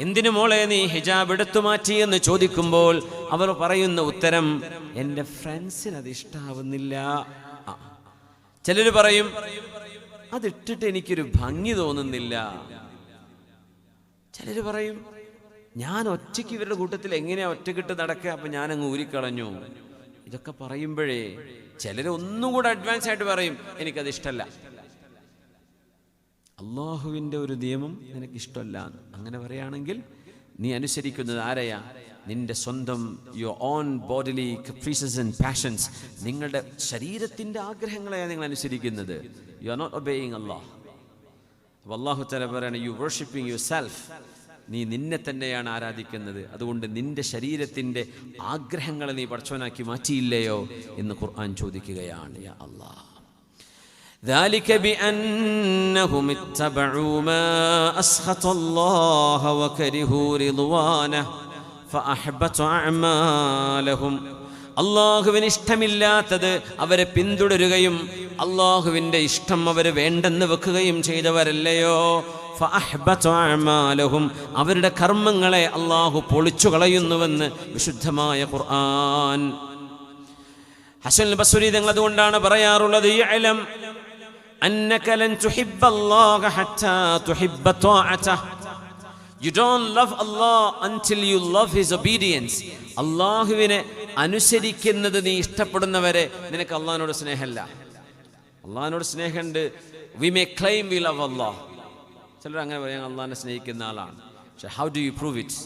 എന്തിനു മോളെ നീ ഹിജാബ് എടുത്തു മാറ്റി എന്ന് ചോദിക്കുമ്പോൾ അവർ പറയുന്ന ഉത്തരം, എൻ്റെ ഫ്രണ്ട്സിന് അത് ഇഷ്ടാവുന്നില്ല. ചിലർ പറയും, അതിട്ടിട്ട് എനിക്കൊരു ഭംഗി തോന്നുന്നില്ല. ചിലർ പറയും, ഞാൻ ഒറ്റയ്ക്ക് ഇവരുടെ കൂട്ടത്തിൽ എങ്ങനെയാ ഒറ്റക്കിട്ട് നടക്കുക, അപ്പൊ ഞാനങ്ങ് ഊരിക്കളഞ്ഞു. ഇതൊക്കെ പറയുമ്പോഴേ ചിലർ ഒന്നും കൂടെ അഡ്വാൻസ് ആയിട്ട് പറയും, എനിക്കത് ഇഷ്ടമല്ല. അള്ളാഹുവിൻ്റെ ഒരു നിയമം നിനക്കിഷ്ടമല്ല. അങ്ങനെ പറയുകയാണെങ്കിൽ നീ അനുസരിക്കുന്നത് ആരെയാ? നിന്റെ സ്വന്തം your own bodily caprices and passions, നിങ്ങളുടെ ശരീരത്തിൻ്റെ ആഗ്രഹങ്ങളെയാണ് നിങ്ങൾ അനുസരിക്കുന്നത്. യു ആർ നോട്ട് ഒബേയിങ് അല്ലാഹ്. അപ്പോൾ അല്ലാഹു തആല പറയാണ്, യു വർഷിപ്പിംഗ് യുവർ സെൽഫ്, നീ നിന്നെ തന്നെയാണ് ആരാധിക്കുന്നത്. അതുകൊണ്ട് നിന്റെ ശരീരത്തിൻ്റെ ആഗ്രഹങ്ങളെ നീ പടച്ചവനാക്കി മാറ്റിയില്ലയോ എന്ന് ഖുർആൻ ചോദിക്കുകയാണ്. യാ അല്ലാഹ്, ذلك بأنهم اتبعوا ما أسخط الله وكرهوا رضوانه فأحبط أعمالهم. അള്ളാഹുവിന് ഇഷ്ടമില്ലാത്തത് അവരെ പിന്തുടരുകയും അള്ളാഹുവിൻ്റെ ഇഷ്ടം അവർ വേണ്ടെന്ന് വെക്കുകയും ചെയ്തവരല്ലയോ? ഫഅഹ്ബത അഅമാലഹും, അവരുടെ കർമ്മങ്ങളെ അള്ളാഹു പൊളിച്ചു കളയുന്നുവെന്ന് വിശുദ്ധമായ ഖുർആൻ. ഹസൻ ബസ്രി തങ്ങൾ അതുകൊണ്ടാണ് പറയാറുള്ളത്, യഅലം അന്നക ലൻ തുഹിബ്ബല്ലാഹ ഹത്താ തുഹിബ്ബ ത്വാഅതഹ. You don't love Allah until you love His obedience. അള്ളാഹുവിനെ അനുസരിക്കുന്നത് നീ ഇഷ്ടപ്പെടുന്നവരെ നിനക്ക് അള്ളാഹിനോട് സ്നേഹമില്ല. അള്ളാഹിനോട് സ്നേഹമുണ്ട്. We may claim we love Allah. ചിലർ അങ്ങനെ പറയാം അള്ളാഹിനെ സ്നേഹിക്കുന്ന ആളാണ്. പക്ഷെ how do you prove it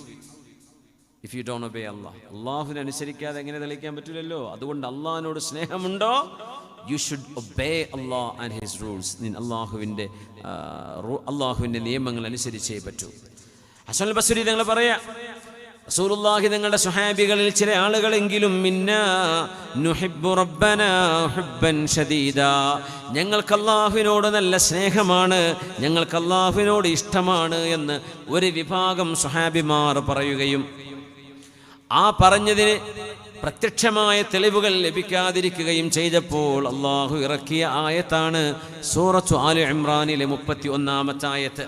if you don't obey Allah? അള്ളാഹുവിനെ അനുസരിക്കാതെ എങ്ങനെ തെളിയിക്കാൻ പറ്റില്ലല്ലോ. അതുകൊണ്ട് അള്ളാഹിനോട് സ്നേഹമുണ്ടോ, you should obey Allah and his rules. അള്ളാഹുവിൻ്റെ നിയമങ്ങൾ അനുസരിച്ചേ പറ്റൂ. ഹസൻ അൽ ബസ്രി തങ്ങൾ പറയാ, റസൂലുള്ളാഹി തങ്ങളുടെ സ്വഹാബികളിൽ ചില ആളുകളെങ്കിലും മിന്നാ നുഹിബ്ബു റബ്ബനാ ഹുബ്ബൻ ശദീദാ, ഞങ്ങൾക്ക് അല്ലാഹുവിനോട് നല്ല സ്നേഹമാണ്, ഞങ്ങൾക്ക് അല്ലാഹുവിനോട് ഇഷ്ടമാണ് എന്ന് ഒരു വിഭാഗം സ്വഹാബിമാർ പറയുകയും ആ പറഞ്ഞതിന് പ്രത്യക്ഷമായ തെളിവുകൾ ലഭിക്കാതിരിക്കുകയും ചെയ്തപ്പോൾ അല്ലാഹു ഇറക്കിയ ആയത്താണ് സൂറത്തു ആലി ഇംറാനിലെ 31-ാമത്തെ ആയത്ത്.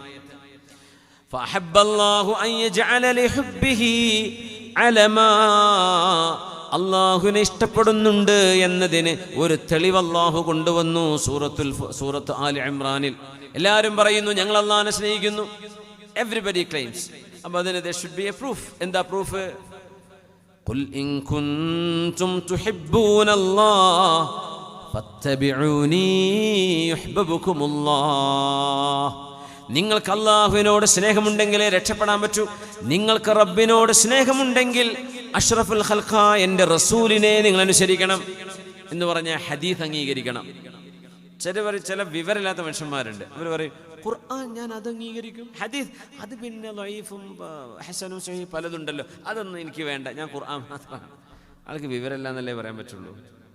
فأحب الله أن يجعل لحبه علما, അള്ളാഹുവിനെ ഇഷ്ടപ്പെടുന്നുണ്ട് എന്നതിന് ഒരു തെളിവ് അല്ലാഹു കൊണ്ടുവന്നു സൂറത്ത് ആലി ഇംറാനിൽ. എല്ലാവരും പറയുന്നു ഞങ്ങൾ അള്ളാഹിനെ സ്നേഹിക്കുന്നു, എവരിബഡി ക്ലെയിംസ്. അപ്പോൾ അതിന് there should be a proof. എന്താ പ്രൂഫ്? ഖുൽ ഇൻ കുൻതും തുഹിബ്ബൂനല്ലാഹ് ഫത്തബിഊനി യുഹ്ബബുകുമുല്ലാഹ്. നിങ്ങൾക്ക് അല്ലാഹുവിനോട് സ്നേഹമുണ്ടെങ്കിലേ രക്ഷപ്പെടാൻ പറ്റൂ. നിങ്ങൾക്ക് റബ്ബിനോട് സ്നേഹമുണ്ടെങ്കിൽ അഷ്റഫുൽ ഖൽഖ എൻ്റെ റസൂലിനെ നിങ്ങൾ അനുസരിക്കണം എന്ന് പറഞ്ഞ ഹദീസ് അംഗീകരിക്കണം. ചില വിവരമില്ലാത്ത മനുഷ്യന്മാരുണ്ട്. അവർ പറയും ഖുർആൻ ഞാൻ അത് അംഗീകരിക്കും, ഹദീസ് അത് പിന്നെ ലൈഫും ഹസനും സഹീഹ് പലതുണ്ടല്ലോ, അതൊന്നും എനിക്ക് വേണ്ട, ഞാൻ ഖുർആൻ മാത്രമാണ്. ആൾക്ക് വിവരമില്ല എന്നല്ലേ പറയാൻ പറ്റുള്ളൂ.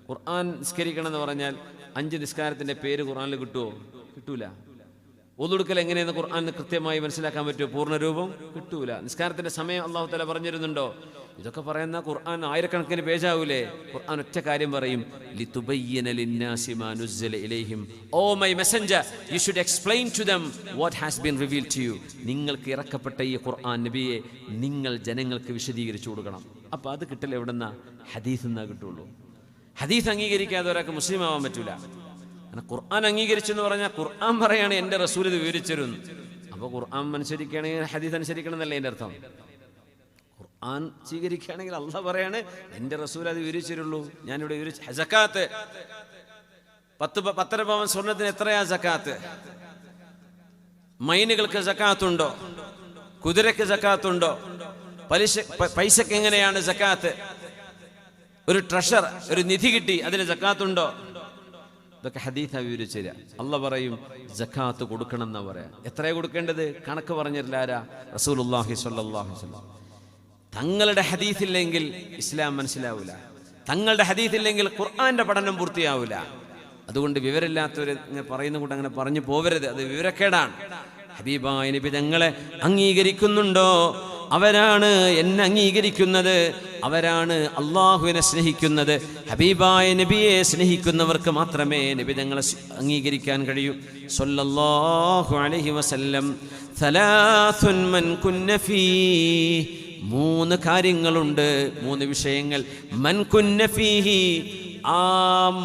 ഖുർആൻ നിസ്കരിക്കണം എന്ന് പറഞ്ഞാൽ 5 നിസ്കാരത്തിൻ്റെ പേര് ഖുർആനിൽ കിട്ടുമോ? കിട്ടൂല. ഒതുടുക്കൽ എങ്ങനെയെന്ന് ഖുർആൻ കൃത്യമായി മനസ്സിലാക്കാൻ പറ്റുമോ? പൂർണ്ണരൂപം കിട്ടൂല. നിസ്കാരത്തിന്റെ സമയം അല്ലാഹു തആല പറഞ്ഞിരുന്നുണ്ടോ? ഇതൊക്കെ പറയുന്ന ഖുർആൻ ആയിരക്കണക്കിന് പേജാവൂലേ? ഖുർആൻ ഒറ്റ കാര്യം പറയും, ലിതുബയ്യിന ലിന്നാസി മാ നുസ്സില ഇലൈഹിം. Oh my messenger, you should explain to them what has been revealed to you. നിങ്ങൾക്ക് ഇറക്കപ്പെട്ട ഈ ഖുർആൻ നബിയെ നിങ്ങൾ ജനങ്ങൾക്ക് വിശദീകരിച്ചു കൊടുക്കണം. അപ്പോൾ അത് കിട്ടൽ എവിടെന്നാ? ഹദീസ് എന്നാ കിട്ടുള്ളൂ. ഹദീസ് അംഗീകരിക്കാതെ ഒരാൾക്ക് മുസ്ലിം ആവാൻ പറ്റൂല. ഖുർആൻ അംഗീകരിച്ചെന്ന് പറഞ്ഞാൽ ഖുർആൻ പറയാണ് എൻ്റെ റസൂൽ ഇത് വിവരിച്ചിരുന്നു. അപ്പോൾ ഖുർആൻ അനുസരിക്കുകയാണെങ്കിൽ ഹദീസ് അനുസരിക്കണം എന്നല്ലേ എൻ്റെ അർത്ഥം? ഖുർആൻ സ്വീകരിക്കുകയാണെങ്കിൽ അള്ളാഹ് പറയാണ് എൻ്റെ റസൂൽ അത് വിവരിച്ചിരുള്ളൂ, ഞാനിവിടെ വിവരിച്ചു. സക്കാത്ത് 10 പവൻ സ്വർണത്തിന് എത്രയാ സക്കാത്ത്? മൈനുകൾക്ക് സക്കാത്തുണ്ടോ? കുതിരയ്ക്ക് സക്കാത്തുണ്ടോ? പൈസക്ക് എങ്ങനെയാണ് സക്കാത്ത്? ഒരു ട്രഷർ, ഒരു നിധി കിട്ടി, അതിന് സക്കാത്തുണ്ടോ? ഇതൊക്കെ ഹദീസാ വിവരിച്ചില്ല. അള്ളാഹ് പറയും സക്കാത്ത് കൊടുക്കണം എന്നാ പറയാ. എത്രയാ കൊടുക്കേണ്ടത്? കണക്ക് പറഞ്ഞില്ല ആരാ? റസൂലുള്ളാഹി സ്വല്ലല്ലാഹു അലൈഹി വസല്ലം. തങ്ങളുടെ ഹദീസില്ലെങ്കിൽ ഇസ്ലാം മനസ്സിലാവൂല. തങ്ങളുടെ ഹദീസില്ലെങ്കിൽ ഖുർആന്റെ പഠനം പൂർത്തിയാവൂല. അതുകൊണ്ട് വിവരമില്ലാത്തവർ പറയുന്ന കൂട്ട് അങ്ങനെ പറഞ്ഞു പോവരുത്, അത് വിവരക്കേടാണ്. ഹബീബായ നബി തങ്ങളെ അംഗീകരിക്കുന്നുണ്ടോ? അവരാണ് എന്നെ അംഗീകരിക്കുന്നത്, അവരാണ് അള്ളാഹുവിനെ സ്നേഹിക്കുന്നത്. ഹബീബായ നബിയെ സ്നേഹിക്കുന്നവർക്ക് മാത്രമേ നബി തങ്ങളെ അംഗീകരിക്കാൻ കഴിയൂ. സ്വല്ലല്ലാഹു അലൈഹി വസല്ലം. സലാസുൻ മൻ കുന്ന ഫീഹി, 3 കാര്യങ്ങളുണ്ട്, 3 വിഷയങ്ങൾ. മൻ കുന്ന ഫീഹി, ആ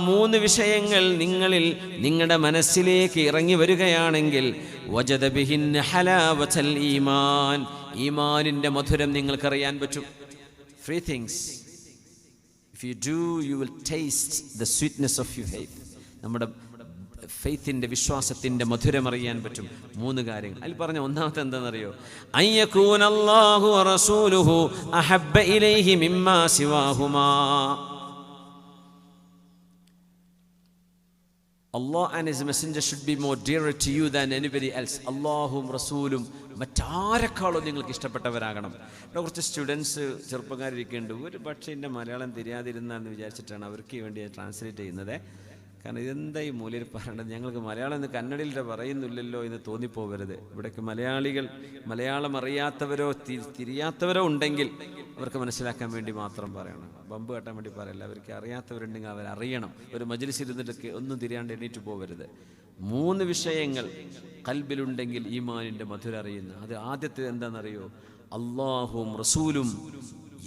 3 വിഷയങ്ങൾ നിങ്ങളിൽ നിങ്ങളുടെ മനസ്സിലേക്ക് ഇറങ്ങി വരികയാണെങ്കിൽ വജദ ബിഹിന്ന ഹലാവത്തൽ ഈമാൻ, ഈമാനിന്റെ മധുരം നിങ്ങൾക്കറിയാൻ പറ്റും. 3 things. If you do, you will taste the sweetness of your faith. നമ്മുടെ ഫെയ്ത്തിന്റെ, വിശ്വാസത്തിന്റെ മധുരം അറിയാൻ പറ്റും. 3 കാര്യങ്ങൾ. അതിൽ പറഞ്ഞ ഒന്നാമത്തെ എന്താണെന്നറിയോ? അയ്യകൂനല്ലാഹു വറസൂലുഹു അഹബ്ബ ഇലൈഹി മിമ്മാ സിവാഹുമാ. Allah and his messenger should be more dearer to you than anybody else. അല്ലാഹും റസൂലും മറ്റാരെക്കാളും നിങ്ങൾക്ക് ഇഷ്ടപ്പെട്ടവരാകണം. ഇവിടെ കുറച്ച് സ്റ്റുഡൻസ് ചെറുപ്പക്കാരിരിക്കുന്നുണ്ട്. ഒരു പക്ഷേ എൻ്റെ മലയാളം തിരിയാതിരുന്നാന്ന് വിചാരിച്ചിട്ടാണ് അവർക്ക് വേണ്ടി ട്രാൻസ്ലേറ്റ് ചെയ്യുന്നത്. കാരണം ഇതെന്താ ഈ മൂലയിൽ പറയേണ്ടത്? ഞങ്ങൾക്ക് മലയാളം ഇന്ന് കന്നഡയിൽ പറയുന്നില്ലല്ലോ എന്ന് തോന്നിപ്പോവരുത്. ഇവിടേക്ക് മലയാളം അറിയാത്തവരോ തിരിയാത്തവരോ ഉണ്ടെങ്കിൽ അവർക്ക് മനസ്സിലാക്കാൻ വേണ്ടി മാത്രം പറയണം. ബമ്പ് കെട്ടാൻ വേണ്ടി പറയല്ല. അവർക്ക് അറിയാത്തവരുണ്ടെങ്കിൽ അവരറിയണം. ഒരു മജ്‌ലിസിൽ ഇരുന്നിട്ടൊക്കെ ഒന്നും തിരിയാണ്ട് എണീറ്റ് പോവരുത്. 3 വിഷയങ്ങൾ ഖൽബിലുണ്ടെങ്കിൽ ഈമാനിൻ്റെ മധുരം അറിയുന്ന അത് ആദ്യത്തെ എന്താണെന്നറിയോ? അള്ളാഹുവും റസൂലും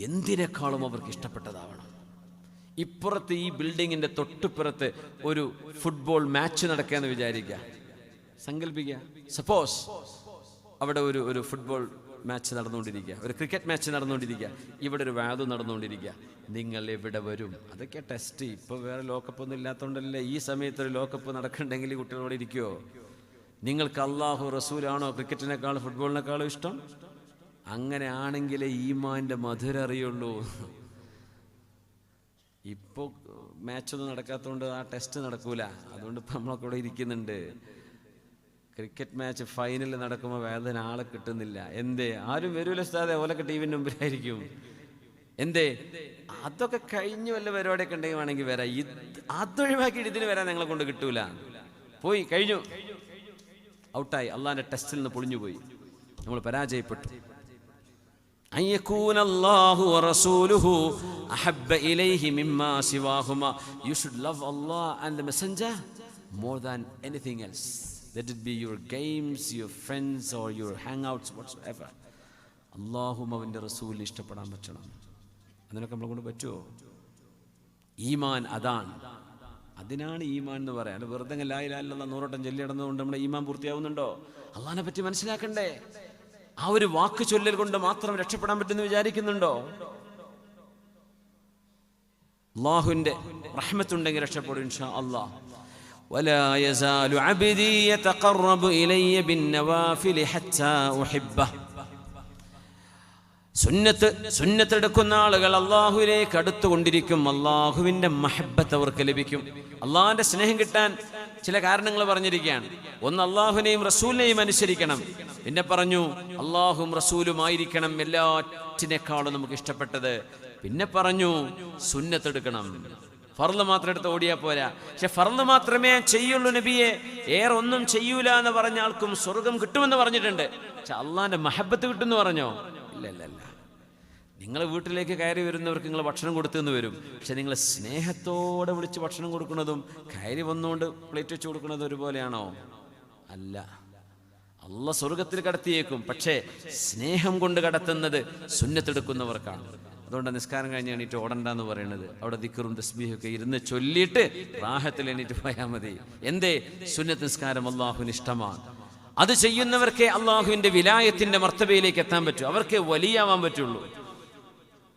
എന്തിനേക്കാളും അവർക്ക് ഇഷ്ടപ്പെട്ടതാവണം. ഇപ്പുറത്ത് ഈ ബിൽഡിങ്ങിൻ്റെ തൊട്ടുപുറത്ത് ഒരു ഫുട്ബോൾ മാച്ച് നടക്കുകയെന്ന് വിചാരിക്കുക, സങ്കല്പിക്കുക. സപ്പോസ് അവിടെ ഒരു ഫുട്ബോൾ മാച്ച് നടന്നുകൊണ്ടിരിക്കുക, ഒരു ക്രിക്കറ്റ് മാച്ച് നടന്നുകൊണ്ടിരിക്കുക, ഇവിടെ ഒരു വാദം നടന്നുകൊണ്ടിരിക്കുക. നിങ്ങൾ എവിടെ വരും? അതൊക്കെ ടെസ്റ്റ്. ഇപ്പോൾ വേറെ ലോകകപ്പ് ഒന്നും ഇല്ലാത്തതുകൊണ്ടല്ലേ ഈ സമയത്ത് ഒരു ലോകകപ്പ് നടക്കണമെങ്കിൽ കുട്ടികളോട് ഇരിക്കുമോ? നിങ്ങൾക്ക് അള്ളാഹു റസൂലാണോ ക്രിക്കറ്റിനേക്കാളും ഫുട്ബോളിനേക്കാളും ഇഷ്ടം? അങ്ങനെ ആണെങ്കിലേ ഈമാൻ്റെ മധുരം അറിയുള്ളൂ. ഇപ്പോൾ മാച്ചൊന്നും നടക്കാത്തതുകൊണ്ട് ആ ടെസ്റ്റ് നടക്കൂല. അതുകൊണ്ട് ഇപ്പം നമ്മളൊക്കെ ഇവിടെ ഇരിക്കുന്നുണ്ട്. ക്രിക്കറ്റ് മാച്ച് ഫൈനൽ നടക്കുമ്പോൾ വേദന ആളെ കിട്ടുന്നില്ല. എന്തേ? ആരും വരൂല ഉസ്താദേ, ഓലൊക്കെ ടി.വിൻ്റെ മുമ്പിലായിരിക്കും. എന്തേ? അതൊക്കെ കഴിഞ്ഞ് വല്ല പരിപാടിയൊക്കെ ഉണ്ടെങ്കിൽ വേണമെങ്കിൽ വരാം. അതൊഴിവാക്കിയിട്ട് ഇതിന് വരാൻ ഞങ്ങളെ കൊണ്ട് കിട്ടൂല. പോയി കഴിഞ്ഞു, ഔട്ടായി. അള്ളാഹിൻ്റെ ടെസ്റ്റിൽ നിന്ന് പൊളിഞ്ഞുപോയി, നമ്മൾ പരാജയപ്പെട്ടു. You should love Allah and the Messenger more than anything else. Let it be your games, your friends or your hangouts, whatsoever. അള്ളാഹും അവൻ്റെ റസൂലിനെ ഇഷ്ടപ്പെടാൻ പറ്റണം. അതിനൊക്കെ നമ്മളെ കൊണ്ട് പറ്റുമോ? ഈമാൻ അതാണ്. അതിനാണ് ഈമാൻ എന്ന് പറയാം. വെറുതെ ലാ ഇലാഹ ഇല്ലല്ലാഹ് 100 വട്ടം ചൊല്ലി നടന്നതുകൊണ്ട് നമ്മുടെ ഈമാൻ പൂർത്തിയാവുന്നുണ്ടോ? അള്ളാഹിനെ പറ്റി മനസ്സിലാക്കണ്ടേ? ആ ഒരു വാക്ക് ചൊല്ലൽ കൊണ്ട് മാത്രം രക്ഷപ്പെടാൻ പറ്റുമെന്ന് വിചാരിക്കുന്നുണ്ടോ? അള്ളാഹുവിൻ്റെ റഹ്മത്തുണ്ടെങ്കിൽ രക്ഷപ്പെടും ഇൻഷാ അല്ലാഹ്. ولا يزال عبدي يتقرب إلي بالنوافل حتى أحبه. സുന്നത്തെടുക്കുന്ന ആളുകൾ അള്ളാഹുവിലേക്ക് അടുത്തുകൊണ്ടിരിക്കും. അള്ളാഹുവിൻ്റെ മഹബത്ത് അവർക്ക് ലഭിക്കും. അള്ളാഹിൻ്റെ സ്നേഹം കിട്ടാൻ ചില കാരണങ്ങൾ പറഞ്ഞിരിക്കുകയാണ്. ഒന്ന്, അള്ളാഹുവിനെയും റസൂലിനെയും അനുസരിക്കണം. പിന്നെ പറഞ്ഞു അള്ളാഹും റസൂലുമായിരിക്കണം എല്ലാറ്റിനേക്കാളും നമുക്ക് ഇഷ്ടപ്പെട്ടത്. പിന്നെ പറഞ്ഞു സുന്നത്തെടുക്കണം. ഫർള് മാത്രം എടുത്ത് ഓടിയാൽ പോരാ. പക്ഷെ ഫർള് മാത്രമേ ചെയ്യുള്ളൂ നബിയെ, ഏറെ ഒന്നും ചെയ്യൂല എന്ന് പറഞ്ഞ ആൾക്കും സ്വർഗം കിട്ടുമെന്ന് പറഞ്ഞിട്ടുണ്ട്. പക്ഷെ അള്ളാഹിൻ്റെ മഹബത്ത് കിട്ടുമെന്ന് പറഞ്ഞോ? ഇല്ല. നിങ്ങൾ വീട്ടിലേക്ക് കയറി വരുന്നവർക്ക് നിങ്ങൾ ഭക്ഷണം കൊടുത്തെന്ന് വരും. പക്ഷെ നിങ്ങൾ സ്നേഹത്തോടെ വിളിച്ച് ഭക്ഷണം കൊടുക്കുന്നതും കയറി വന്നുകൊണ്ട് പ്ലേറ്റ് വെച്ച് കൊടുക്കുന്നതും ഒരുപോലെയാണോ? അല്ല. അള്ളാഹ് സ്വർഗത്തിൽ കടത്തിയേക്കും, പക്ഷേ സ്നേഹം കൊണ്ട് കടത്തുന്നത് സുന്നത്തെടുക്കുന്നവർക്കാണ്. അതുകൊണ്ട് നിസ്കാരം കഴിഞ്ഞ് എണീറ്റ് ഓടണ്ടെന്ന് പറയുന്നത്. അവിടെ ദിക്റും തസ്ബീഹൊക്കെ ഇരുന്ന് ചൊല്ലിയിട്ട് റാഹത്തിൽ എണീറ്റ് പോയാൽ മതി. എന്തേ? സുന്നത്ത് നിസ്കാരം അള്ളാഹുവിന് ഇഷ്ടമാണ്. അത് ചെയ്യുന്നവർക്കേ അള്ളാഹുവിൻ്റെ വിലായത്തിൻ്റെ മർത്തബയിലേക്ക് എത്താൻ പറ്റൂ. അവർക്കേ വലിയാവാൻ പറ്റുള്ളൂ.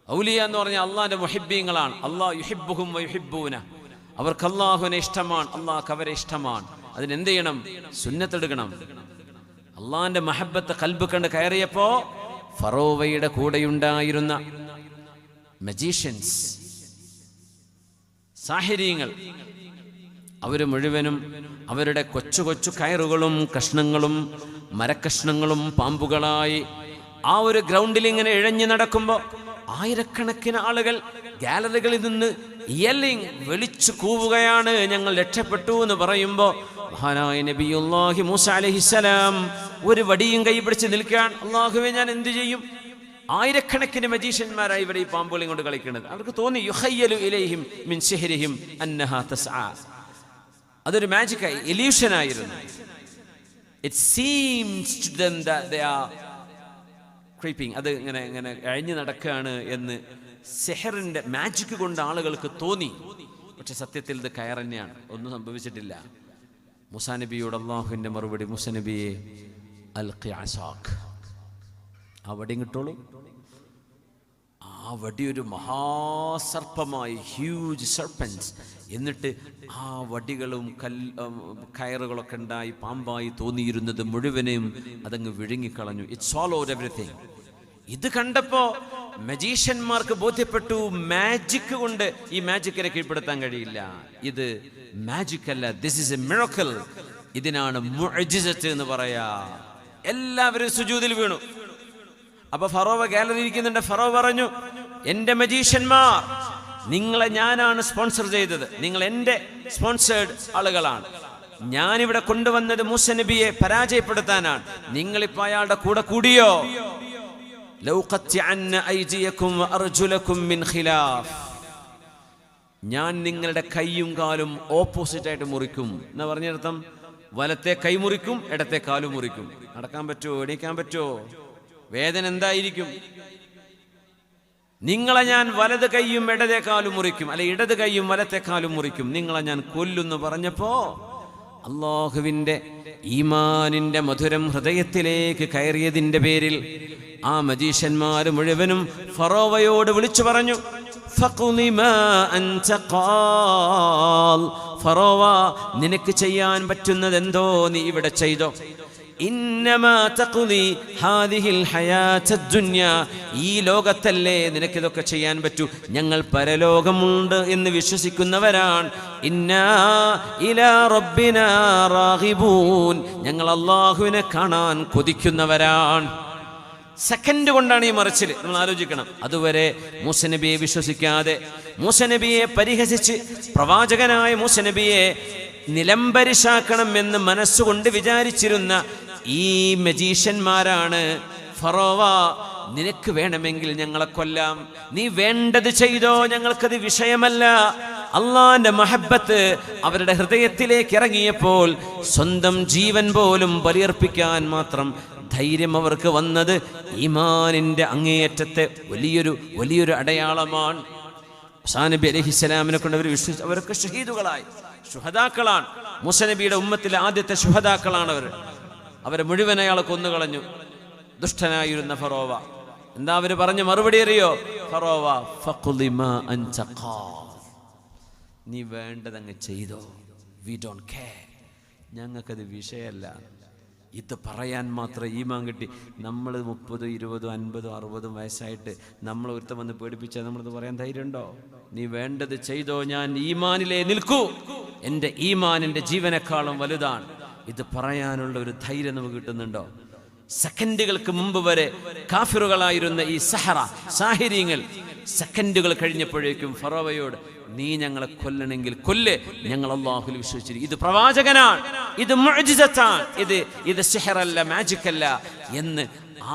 ഔലിയ എന്ന് പറഞ്ഞാൽ അള്ളാഹിൻ്റെ മുഹിബ്ബീങ്ങളാണ്. അള്ളാഹു യുഹിബ്ബുഹും വയുഹിബ്ബൂന. അവർക്ക് അള്ളാഹുവിനെ ഇഷ്ടമാണ്, അള്ളാഹ്ക്ക് അവരെ ഇഷ്ടമാണ്. അതിനെന്ത് ചെയ്യണം? സുന്നത്തെടുക്കണം. അള്ളാഹിൻ്റെ മഹബത്ത് ഖൽബ് കണ്ട് കയറിയപ്പോ ഫറോവയുടെ കൂടെയുണ്ടായിരുന്ന മജീഷ്യൻസ്, സാഹിരീങ്ങൾ, അവർ മുഴുവനും അവരുടെ കൊച്ചു കൊച്ചു കയറുകളും കഷ്ണങ്ങളും മരക്കഷ്ണങ്ങളും പാമ്പുകളായി ആ ഒരു ഗ്രൗണ്ടിൽ ഇങ്ങനെ ഇഴഞ്ഞു നടക്കുമ്പോൾ ആയിരക്കണക്കിന് ആളുകൾ ഗാലറികളിൽ നിന്ന് വിളിച്ചു കൂവുകയാണ്, ഞങ്ങൾ രക്ഷപ്പെട്ടു എന്ന് പറയുമ്പോൾ മഹാനായ നബിയുല്ലാഹി മൂസ അലൈഹിസ്സലാം ഒരു വടിയും കൈ പിടിച്ച് നിൽക്കാൻ, അല്ലാഹുവേ ഞാൻ എന്ത് ചെയ്യും? ആയിരക്കണക്കിന് മജീഷ്യന്മാരായി ഇവിടെ ഈ പാമ്പുകളെയും കൊണ്ട് കളിക്കുന്നത്. അവർക്ക് തോന്നി യുഖയ്യലു ഇലൈഹിം മിൻ സിഹ്രിഹിം അന്നഹാ തസ്ആ. അതൊരു മാജിക്കായി, ഇല്യൂഷനായിരുന്നു. It seems to them that they are creeping. അത് ഇങ്ങനെ അഴിഞ്ഞു നടക്കുകയാണ് എന്ന് സിഹറിന്റെ മാജിക് കൊണ്ട് ആളുകൾക്ക് തോന്നി. പക്ഷെ സത്യത്തിൽ ഇത് കയർ തന്നെയാണ്, ഒന്നും സംഭവിച്ചിട്ടില്ല. മൂസാ നബിയോട് അള്ളാഹുവിൻ്റെ മറുപടി, മൂസാ നബിയെ അൽഖി അസാക്, ആ വടി കിട്ടോളൂ. ആ വടി ഒരു മഹാസർപ്പമായി, ഹ്യൂജ് സർപ്പൻസ്. എന്നിട്ട് ആ വടികളും കയറുകളൊക്കെ ഉണ്ടായി പാമ്പായി തോന്നിയിരുന്നത് മുഴുവനെയും അതങ്ങ് വിഴുങ്ങിക്കളഞ്ഞു. It swallowed everything. ഇത് കണ്ടപ്പോ മജീഷ്യന്മാർക്ക് ബോധ്യപ്പെട്ടു, മാജിക് കൊണ്ട് ഈ മാജിക്കിനെ കീഴ്പ്പെടുത്താൻ കഴിയില്ല. ഇത് മാജിക് അല്ല, ദിസ് ഈസ് എ മിറക്കിൾ. ഇതിനാണ് മുഅ്ജിസത്ത് എന്ന് പറയാ. എല്ലാവരും സുജൂദിൽ വീണു. അപ്പൊ ഫറോവ ഗാലറി ഇരിക്കുന്നുണ്ട്. ഫറോവ പറഞ്ഞു, എന്റെ മജീഷ്യന്മാർ, നിങ്ങളെ ഞാനാണ് സ്പോൺസർ ചെയ്തത്, നിങ്ങൾ എന്റെ സ്പോൺസേർഡ് ആളുകളാണ്. ഞാനിവിടെ കൊണ്ടുവന്നത് മൂസ നബിയെ പരാജയപ്പെടുത്താനാണ്. നിങ്ങളിപ്പോ അയാളുടെ കൂടെ കൂടിയോ? ഞാൻ നിങ്ങളുടെ കൈയും കാലും ഓപ്പോസിറ്റ് ആയിട്ട് മുറിക്കും എന്ന് പറഞ്ഞർത്ഥം, വലത്തെ കൈ മുറിക്കും, ഇടത്തെ കാലും മുറിക്കും. നടക്കാൻ പറ്റുമോ? എണീക്കാൻ പറ്റുമോ? വേദന എന്തായിരിക്കും? നിങ്ങളെ ഞാൻ വലത് കൈയും ഇടതേ കാലും മുറിക്കും, അല്ലെ ഇടത് കൈയും വലത്തെ കാലും മുറിക്കും, നിങ്ങളെ ഞാൻ കൊല്ലുന്നു പറഞ്ഞപ്പോ അല്ലാഹുവിൻ്റെ ഈമാനിന്റെ മധുരം ഹൃദയത്തിലേക്ക് കയറിയതിന്റെ പേരിൽ ആ മജീഷ്യന്മാർ മുഴുവനും ഫറോവയോട് വിളിച്ചു പറഞ്ഞു, ഫഖ്ളി മാ അൻത ഖാൽ. ഫറോവ, നിനക്ക് ചെയ്യാൻ പറ്റുന്നത് എന്തോ നീ ഇവിടെ ചെയ്തോ. ഇന്നമാ തഖ്ളി ഹാദിഹിൽ ഹയാത്തദ് ദുനിയ. ഈ ലോകത്തല്ലേ നിനക്കിതൊക്കെ ചെയ്യാൻ പറ്റൂ. ഞങ്ങൾ പരലോകമുണ്ട് എന്ന് വിശ്വസിക്കുന്നവരാണ്. ഇന്നാ ഇലാ റബ്ബിനാ റാഗിബൂൻ. ഞങ്ങൾ അല്ലാഹുവിനെ കാണാൻ കൊതിക്കുന്നവരാണ്. സെക്കൻഡ് കൊണ്ടാണ് ഈ മറിച്ചിൽ. നമ്മൾ ആലോചിക്കണം. അതുവരെ മൂസ നബിയെ വിശ്വസിക്കാതെ, മൂസ നബിയെ പരിഹസിച്ച്, പ്രവാചകനായ മൂസ നബിയെ നിലംപരിശാക്കണം എന്ന് മനസ്സുകൊണ്ട് വിചാരിച്ചിരുന്ന ഈ മജീഷ്യന്മാരാണ് ഫറോവ, നിനക്ക് വേണമെങ്കിൽ ഞങ്ങളെ കൊല്ലാം, നീ വേണ്ടത് ചെയ്തോ, ഞങ്ങൾക്കത് വിഷയമല്ല. അള്ളാന്റെ മഹബത്ത് അവരുടെ ഹൃദയത്തിലേക്ക് ഇറങ്ങിയപ്പോൾ സ്വന്തം ജീവൻ പോലും ബലിയർപ്പിക്കാൻ മാത്രം ധൈര്യം അവർക്ക് വന്നത് ഈമാനിന്റെ അങ്ങേയറ്റത്തെ വലിയൊരു അടയാളമാണ്. മൂസാ നബി അലൈഹിസ്സലാമിനെ കൊണ്ട് അവർ വിശ്വസിച്ചു. അവരൊക്കെ ഷഹീദുകളായി, ശുഹദാക്കളാണ്. മൂസ നബിയുടെ ഉമ്മത്തിലെ ആദ്യത്തെ ശുഹദാക്കളാണ് അവരെ മുഴുവൻ അയാളെ കൊന്നുകളഞ്ഞു. ദുഷ്ടനായിരുന്ന ഫറോവ എന്താ അവര് പറഞ്ഞ മറുപടി അറിയോ? ഫറോവ, ഫഖ്ളി മാ അൻത ഖാൽ. നീ വേണ്ടതങ്ങ് ചെയ്തോ, വി ഡോണ്ട് കെയർ, ഞങ്ങൾക്കത് വിഷയമല്ല. ഇത് പറയാൻ മാത്രം ഈമാൻ കിട്ടി. നമ്മൾ 30, 20, 50, 60 വയസ്സായിട്ട് നമ്മൾ ഒരുത്തം വന്ന് പേടിപ്പിച്ചാൽ നമ്മളിത് പറയാൻ ധൈര്യമുണ്ടോ? നീ വേണ്ടത് ചെയ്തോ, ഞാൻ ഈമാനിലേ നിൽക്കൂ, എൻ്റെ ഈമാൻ എൻ്റെ ജീവനേക്കാളും വലുതാണ്. ഇത് പറയാനുള്ള ഒരു ധൈര്യം നമുക്ക് കിട്ടുന്നുണ്ടോ? സെക്കൻഡുകൾക്ക് മുമ്പ് വരെ കാഫിറുകളായിരുന്ന ഈ സാഹിര്യങ്ങൾ സെക്കൻഡുകൾ കഴിഞ്ഞപ്പോഴേക്കും ഫറോവയോട്, നീ ഞങ്ങളെ കൊല്ലണമെങ്കിൽ കൊല്ല്, ഞങ്ങൾ അല്ലാഹുവിൽ വിശ്വസിച്ചിരിക്കും, ഇത് പ്രവാചകനാണ്, ഇത് മുഅ്ജിസത്താണ്, ഇത് സിഹറല്ല, മാജിക് അല്ല എന്ന്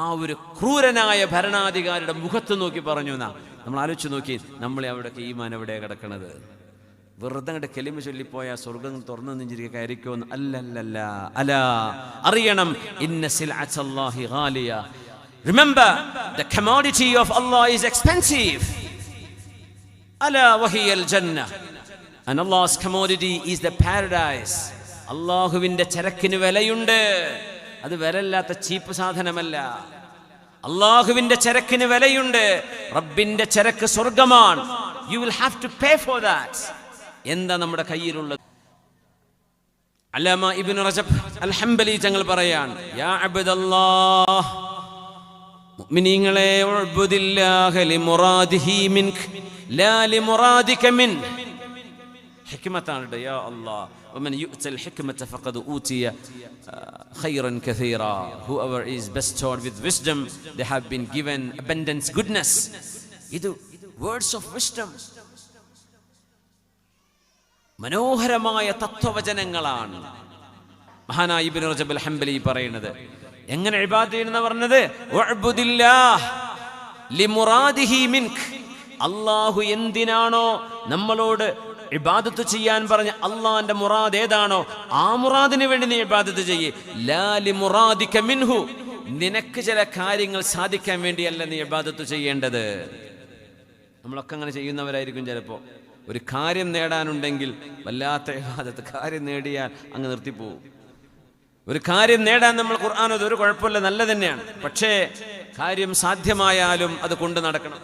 ആ ഒരു ക്രൂരനായ ഭരണാധികാരിയുടെ മുഖത്ത് നോക്കി പറഞ്ഞു. നമ്മൾ ആലോചിച്ച് നോക്കി, നമ്മളെ അവിടെയൊക്കെ ഈമാൻ എവിടെയാണ് കിടക്കണത്? വെറുതെ അങ്ങോട്ട് കെലിമ ചൊല്ലിപ്പോയ സ്വർഗം തുറന്നു നെഞ്ചിരിക്കുക കയറിക്കോന്ന് അല്ലല്ല. അലാ, അറിയണം, ഇന്ന സിൽഅത്തല്ലാഹി ഗാലിയ. Remember, the commodity of Allah is expensive. Ala wahiyal jannah. And Allah's commodity is the paradise. അല്ലാഹുവിന്റെ ചരക്കിന് വിലയുണ്ട്. അത് വിലയില്ലാത്ത ചീപ്പ് സാധനമല്ല. അല്ലാഹുവിന്റെ ചരക്കിന് വിലയുണ്ട്. റബ്ബിന്റെ ചരക്ക് സ്വർഗമാണ്. You will have to pay for that. എന്താ നമ്മുടെ കയ്യിലുള്ളത്? അല്ലാമ ഇബ്നു റജബ് അൽ ഹംബലി തങ്ങൾ പറയാണ്, യാ അബ്ദല്ലാഹ്, മുഅ്മിനീങ്ങളെ, ഉഅ്ബുദില്ലാഹ ലിമുറാദിഹി മിൻക ലാ ലിമുറാദിക മിൻ. ഹിക്മത്താണ് യാ അല്ലാഹ്. വമൻ യുഅ്തൽ ഹിക്മത ഫഖദ് ഊതിയ ഖൈറൻ കസീറ. Whoever is bestowed with wisdom, they have been given abundance, goodness. ഇത് words of wisdom, മനോഹരമായ തത്വവചനങ്ങളാണ് മഹാനായ ഇബ്നു റജബ് അൽ ഹംബലി പറയുന്നത്. എങ്ങനെ ഇബാദത്ത് ചെയ്യുന്ന പറഞ്ഞത്? വഅബ്ദുല്ലാഹ് ലിമുറാദിഹി മിൻക. അല്ലാഹു എന്തിനാണോ നമ്മളോട് ഇബാദത്ത് ചെയ്യാൻ പറഞ്ഞ അള്ളാന്റെ മുറാദ് ഏതാണോ ആ മുറാദിന് വേണ്ടി നീ ഇബാദത്ത് ചെയ്യ്. ലാ ലിമുറാദിക മിൻഹു. നിനക്ക് ചില കാര്യങ്ങൾ സാധിക്കാൻ വേണ്ടിയല്ല നീ ഇബാദത്ത് ചെയ്യേണ്ടത്. നമ്മളൊക്കെ അങ്ങനെ ചെയ്യുന്നവരായിരിക്കും. ചിലപ്പോൾ ഒരു കാര്യം നേടാനുണ്ടെങ്കിൽ വല്ലാത്ത ഇബാദത്ത്, കാര്യം നേടിയാൽ അങ്ങ് നിർത്തിപ്പോവും. ഒരു കാര്യം നേടാൻ നമ്മൾ ഖുർആൻ, അതൊരു കുഴപ്പമില്ല, നല്ല തന്നെയാണ്. പക്ഷേ കാര്യം സാധ്യമായാലും അത് കൊണ്ട് നടക്കണം.